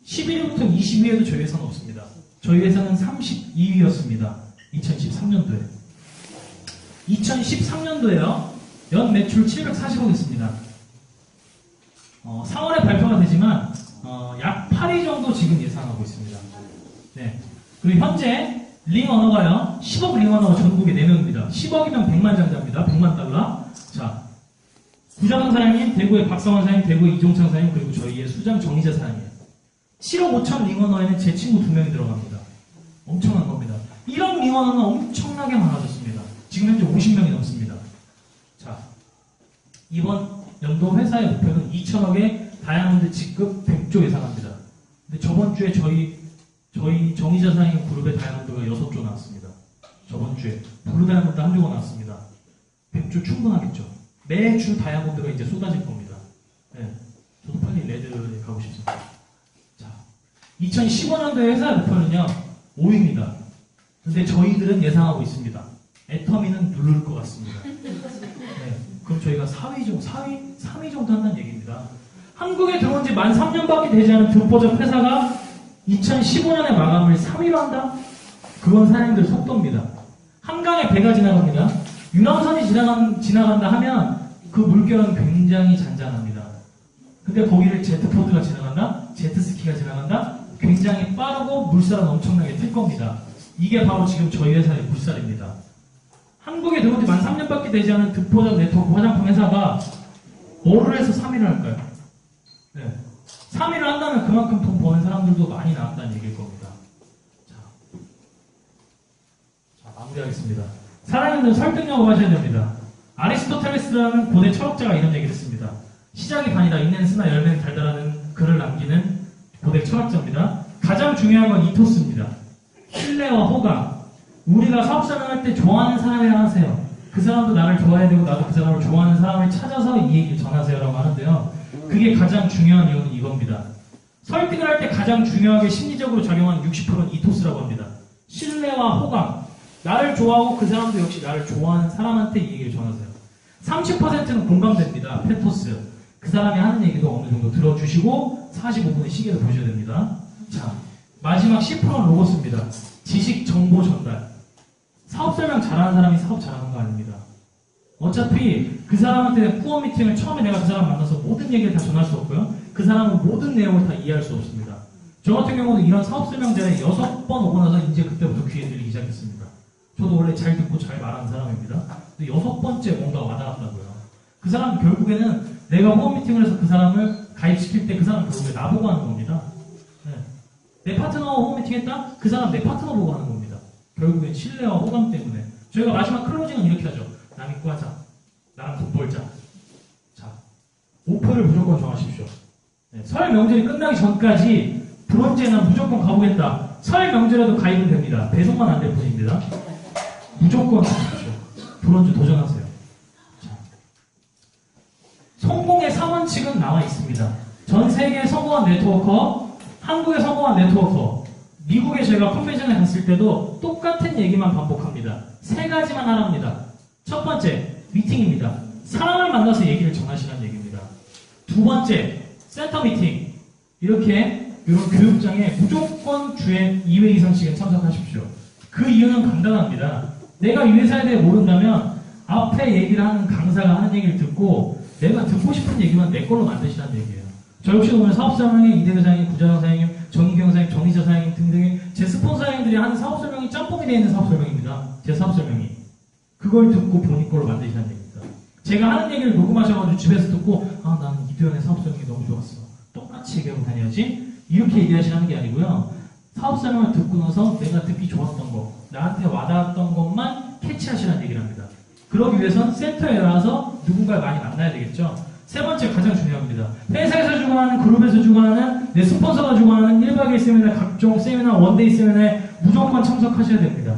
11위부터 20위에도 저희 회사는 없습니다. 저희 회사는 32위였습니다. 2013년도에. 2013년도에요. 연 매출 740억이었습니다. 4월에 발표가 되지만 약 8위 정도 지금 예상하고 있습니다. 네. 그리고 현재 링 언어가요. 10억 링 언어가 전국에 4명입니다. 10억이면 100만 장자입니다. 100만 달러. 자, 구자강 사장님, 대구의 박성환 사장님, 대구의 이종창 사장님, 그리고 저희의 수장 정희재 사장님. 7억 5천 링 언어에는 제 친구 2명이 들어갑니다. 엄청난 겁니다. 이런 링 언어는 엄청나게 많아졌습니다. 지금 현재 50명이 넘습니다. 자, 이번 연도 회사의 목표는 2천억의 다이아몬드 직급 100조 예상합니다. 근데 저번 주에 저희 정의자 사장님 그룹의 다이아몬드가 6조 나왔습니다. 저번 주에 블루 다이아몬드 1조가 나왔습니다. 100조 충분하겠죠? 매주 다이아몬드가 이제 쏟아질 겁니다. 네, 저도 빨리 레드에 가고 싶습니다. 자, 2015년도의 회사 목표는요 5위입니다. 근데 저희들은 예상하고 있습니다. 애터미는 누를 것 같습니다. 네, 그럼 저희가 3위 정도 한다는 얘기입니다. 한국에 들어온 지 만 3년밖에 되지 않은 득보적 회사가 2015년에 마감을 3위로 한다? 그건 사장님들 속도입니다. 한강에 배가 지나갑니다. 유람선이 지나간다 하면 그 물결은 굉장히 잔잔합니다. 근데 거기를 제트포드가 지나간다? 제트스키가 지나간다? 굉장히 빠르고 물살은 엄청나게 틀 겁니다. 이게 바로 지금 저희 회사의 물살입니다. 한국에 들어온 지 만 3년밖에 되지 않은 득보적 네트워크 화장품 회사가 뭐를 해서 3위를 할까요? 네. 3위를 한다면 그만큼 돈 버는 사람들도 많이 나왔다는 얘기일 겁니다. 자, 마무리하겠습니다. 사랑하는 설득력을 하셔야 됩니다. 아리스토텔레스라는 고대 철학자가 이런 얘기를 했습니다. 시작이 반이다. 인내는 쓰나 열매는 달달하는 글을 남기는 고대 철학자입니다. 가장 중요한 건 이토스입니다. 신뢰와 호감. 우리가 사업자를 할 때 좋아하는 사람이랑 하세요. 그 사람도 나를 좋아해야 되고 나도 그 사람을 좋아하는 사람을 찾아서 이 얘기를 전하세요라고 하는데요. 그게 가장 중요한 이유는 이겁니다. 설득을 할 때 가장 중요하게 심리적으로 작용하는 60%는 이토스라고 합니다. 신뢰와 호감. 나를 좋아하고 그 사람도 역시 나를 좋아하는 사람한테 이 얘기를 전하세요. 30%는 공감됩니다. 페토스. 그 사람이 하는 얘기도 어느 정도 들어주시고 45분의 시계를 보셔야 됩니다. 자, 마지막 10%는 로고스입니다. 지식, 정보 전달. 사업 설명 잘하는 사람이 사업 잘하는 거 아닙니다. 어차피 그 사람한테 후원 미팅을 처음에 내가 그 사람 만나서 모든 얘기를 다 전할 수 없고요. 그 사람은 모든 내용을 다 이해할 수 없습니다. 저 같은 경우는 이런 사업 설명자에 6번 오고 나서 이제 그때부터 귀에 들리기 시작했습니다. 저도 원래 잘 듣고 잘 말하는 사람입니다. 근데 6번째 뭔가 와닿았다고요. 그 사람은 결국에는 내가 후원 미팅을 해서 그 사람을 가입시킬 때 그 사람은 결국에 나보고 하는 겁니다. 네. 내 파트너와 후원 미팅 했다? 그 사람 내 파트너 보고 하는 겁니다. 결국엔 신뢰와 호감 때문에. 저희가 마지막 클로징은 이렇게 하죠. 남 믿고 하자. 나랑 돈 벌자. 자, 목표를 무조건 정하십시오. 네, 설 명절이 끝나기 전까지 브론즈에는 무조건 가보겠다. 설 명절에도 가입은 됩니다. 배송만 안 될 뿐입니다. 무조건 가십시오. 브론즈 도전하세요. 자, 성공의 3원칙은 나와 있습니다. 전 세계에 성공한 네트워커, 한국에 성공한 네트워커, 미국에 저희가 컨벤션에 갔을 때도 똑같은 얘기만 반복합니다. 3가지만 하랍니다. 첫 번째, 미팅입니다. 사람을 만나서 얘기를 전하시라는 얘기입니다. 두 번째, 센터 미팅. 이렇게 이런 교육장에 무조건 주에 2회 이상씩은 참석하십시오. 그 이유는 간단합니다. 내가 이 회사에 대해 모른다면 앞에 얘기를 하는 강사가 하는 얘기를 듣고 내가 듣고 싶은 얘기만 내 걸로 만드시라는 얘기예요. 저 역시 오늘 사업사장님, 이대표 사장님, 부자장 사장님, 정희경 사장님, 정희자 사장님 등등의 제 스폰서 사장님들이 하는 사업 설명이 짬뽕이 되어 있는 사업 설명입니다. 제 사업 설명이. 그걸 듣고 본인 걸로 만드시라는 얘기입니다. 제가 하는 얘기를 녹음하셔가지고 집에서 듣고 나는 이도현의 사업 설명이 너무 좋았어. 똑같이 얘기하고 다녀야지. 이렇게 얘기하시라는 게 아니고요. 사업 설명을 듣고 나서 내가 듣기 좋았던 거, 나한테 와닿았던 것만 캐치하시라는 얘기를 합니다. 그러기 위해선 센터에 나와서 누군가를 많이 만나야 되겠죠. 세 번째 가장 중요합니다. 회사에서 주관하는, 그룹에서 주관하는, 내 스폰서가 주관하는 1박 2일 세미나, 각종 세미나, 원데이 세미나에 무조건 참석하셔야 됩니다.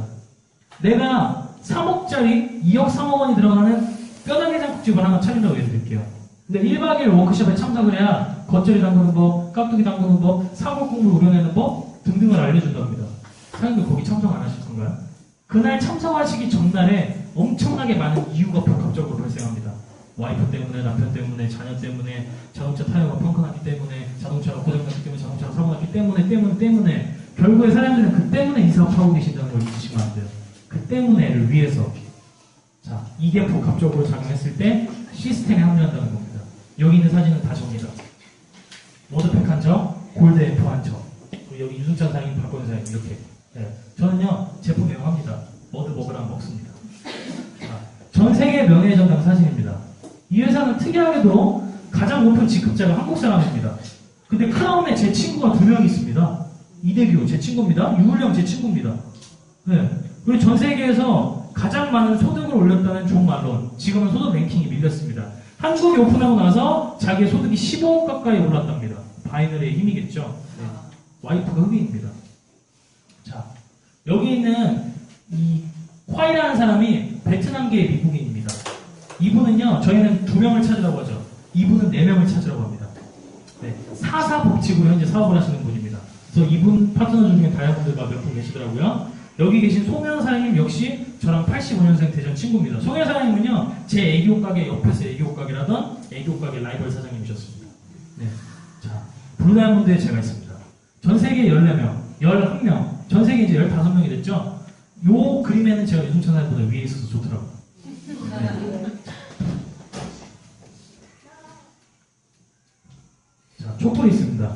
내가 3억짜리 2억 3억 원이 들어가는 뼈다귀장국집을 하나 차린다고 예드릴게요. 근데 1박 2일 워크숍에 참석을 해야 겉절이 담그는 법, 깍두기 담그는 법, 사골국물 우려내는 법 등등을 알려준답니다. 사장님들 거기 참석 안 하실 건가요? 그날 참석하시기 전날에 엄청나게 많은 이유가 복합적으로 발생합니다. 와이프 때문에, 남편 때문에, 자녀 때문에, 자동차 타이어가 펑크났기 때문에, 자동차가 고장났기 때문에, 자동차가 사고났기 때문에 결국에 사람들은 그 때문에 이 사업하고 계신다는 걸 잊으시면 안 돼요. 그 때문에를 위해서. 자, 이게 복합적으로 작용했을 때 시스템에 합류한다는 겁니다. 여기 있는 사진은 다 접니다. 워드팩 한 점, 골드 F 한 점. 그리고 여기 유승찬 사장님, 박건희 사장님 이렇게. 네. 저는요, 제품 애용합니다. 머드 먹으라면 먹습니다. 자, 전 세계 명예의 전당 사진입니다. 이 회사는 특이하게도 가장 높은 직급자가 한국 사람입니다. 근데 크라운에 제 친구가 2명이 있습니다. 이대규 제 친구입니다. 유울령 제 친구입니다. 네. 그리고 전 세계에서 가장 많은 소득을 올렸다는 존 말론. 지금은 소득 랭킹이 밀렸습니다. 한국이 오픈하고 나서 자기의 소득이 15억 가까이 올랐답니다. 바이너리의 힘이겠죠. 네. 와이프가 흑인입니다. 자, 여기 있는 이 콰이라는 사람이 베트남계의 미국인입니다. 이분은요, 저희는 2명을 찾으라고 하죠. 이분은 4명을 찾으라고 합니다. 네, 사사복직으로 현재 사업을 하시는 분입니다. 그래서 이분 파트너 중에 다이아몬드가 몇 분 계시더라고요. 여기 계신 송현 사장님 역시 저랑 85년생 대전 친구입니다. 송현 사장님은요, 제 애기옷 가게 옆에서 애기옷 가게를 하던 애기옷 가게 라이벌 사장님이셨습니다. 네, 자, 블루다이아몬드에 제가 있습니다. 전 세계 14명, 11명, 전 세계 이제 15명이 됐죠? 요 그림에는 제가 유승천 사장보다 위에 있어서 좋더라고요. 네. 자, 촛불이 있습니다.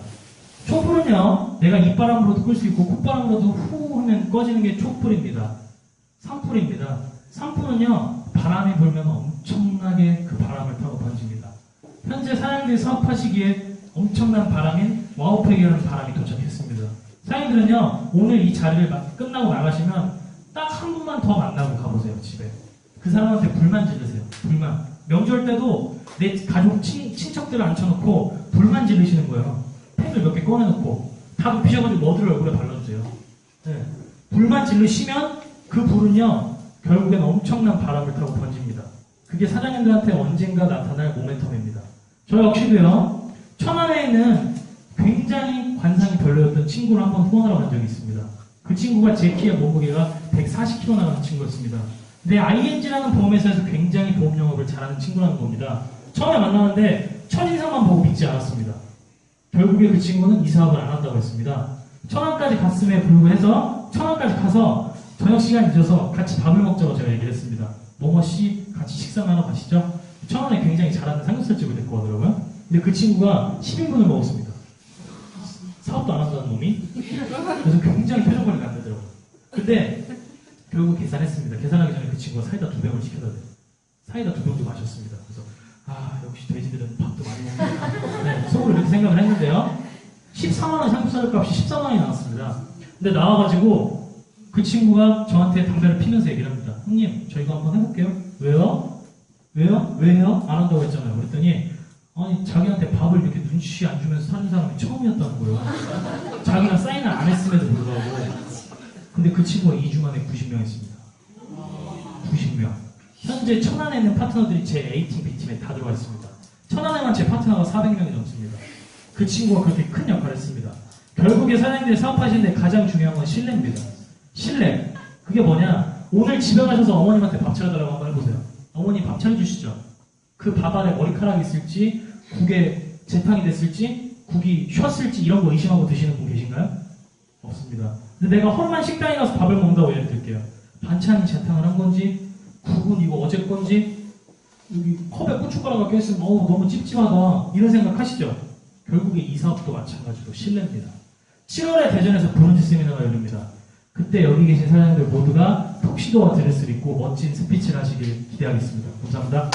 촛불은요, 내가 입바람으로도 끌 수 있고 콧바람으로도 후 하면 꺼지는 게 촛불입니다. 산불입니다. 산불은요, 바람이 불면 엄청나게 그 바람을 타고 번집니다. 현재 사장님들이 사업하시기에 엄청난 바람인 와우팩이라는 바람이 도착했습니다. 사장님들은요, 오늘 이 자리를 끝나고 나가시면 딱 한 분만 더 만나고 가보세요, 집에. 그 사람한테 불만 지르세요. 불만. 명절 때도 내 가족, 친척들을 앉혀놓고 불만 지르시는 거예요. 팩을 몇 개 꺼내놓고 다 눕히셔가지고 머드를 얼굴에 발라주세요. 네. 불만 지르시면 그 불은요, 결국엔 엄청난 바람을 타고 번집니다. 그게 사장님들한테 언젠가 나타날 모멘텀입니다. 저 역시도요, 천안에 있는 굉장히 관상이 별로였던 친구를 한번 후원하러 간 적이 있습니다. 그 친구가 제 키의 몸무게가 140kg 나가는 친구였습니다. 근데 ING라는 보험회사에서 굉장히 보험 영업을 잘하는 친구라는 겁니다. 처음에 만나는데 첫인상만 보고 믿지 않았습니다. 결국에 그 친구는 이 사업을 안 한다고 했습니다. 천안까지 갔음에 불구해서 천안까지 가서 저녁 시간 늦어서 같이 밥을 먹자고 제가 얘기를 했습니다. 뭐뭐씨 같이 식사 나눠 가시죠? 천안에 굉장히 잘하는 삼겹살집을 데리고 가더라고요. 근데 그 친구가 10인분을 먹었습니다. 사업도 안 한다는 놈이. 그래서 굉장히 표정 관리가 안 되더라고요. 근데 결국 계산했습니다. 계산하기 전에 그 친구가 사이다 2병을 시켜다 돼요. 사이다 2병도 마셨습니다. 그래서 역시 돼지들은 밥도 많이 먹는다. 네, 속으로 이렇게 생각을 했는데요. 14만원 삼겹살 값이 14만원이 나왔습니다. 근데 나와가지고 그 친구가 저한테 담배를 피면서 얘기를 합니다. 형님, 저 이거 한번 해볼게요. 왜요? 왜요? 왜요? 안 한다고 했잖아요. 그랬더니 아니, 자기한테 밥을 이렇게 눈치 안 주면서 사는 사람이 처음이었다는 거예요. 자기가 사인을 안 했음에도 불구하고. 근데 그 친구가 2주 만에 90명 했습니다. 90명. 현재 천안에 있는 파트너들이 제 A팀, B팀에 다 들어와 있습니다. 천안에만 제 파트너가 400명이 넘습니다. 그 친구가 그렇게 큰 역할을 했습니다. 결국에 사장님들이 사업하시는데 가장 중요한 건 신뢰입니다. 신뢰. 그게 뭐냐? 오늘 집에 가셔서 어머님한테 밥 차려달라고 한번 해보세요. 어머니 밥 차려주시죠. 그 밥 안에 머리카락이 있을지, 국에 재탕이 됐을지, 국이 쉬었을지 이런 거 의심하고 드시는 분 계신가요? 없습니다. 근데 내가 험한 식당에 가서 밥을 먹는다고 예를 들게요. 반찬이 재탕을 한 건지, 국은 이거 어제 건지, 여기 컵에 고춧가루가 껴있으면 너무 찝찝하다 이런 생각 하시죠? 결국에 이 사업도 마찬가지로 신뢰입니다. 7월에 대전에서 브론즈 세미나가 열립니다. 그때 여기 계신 사장님들 모두가 턱시도와 드레스를 입고 멋진 스피치를 하시길 기대하겠습니다. 감사합니다.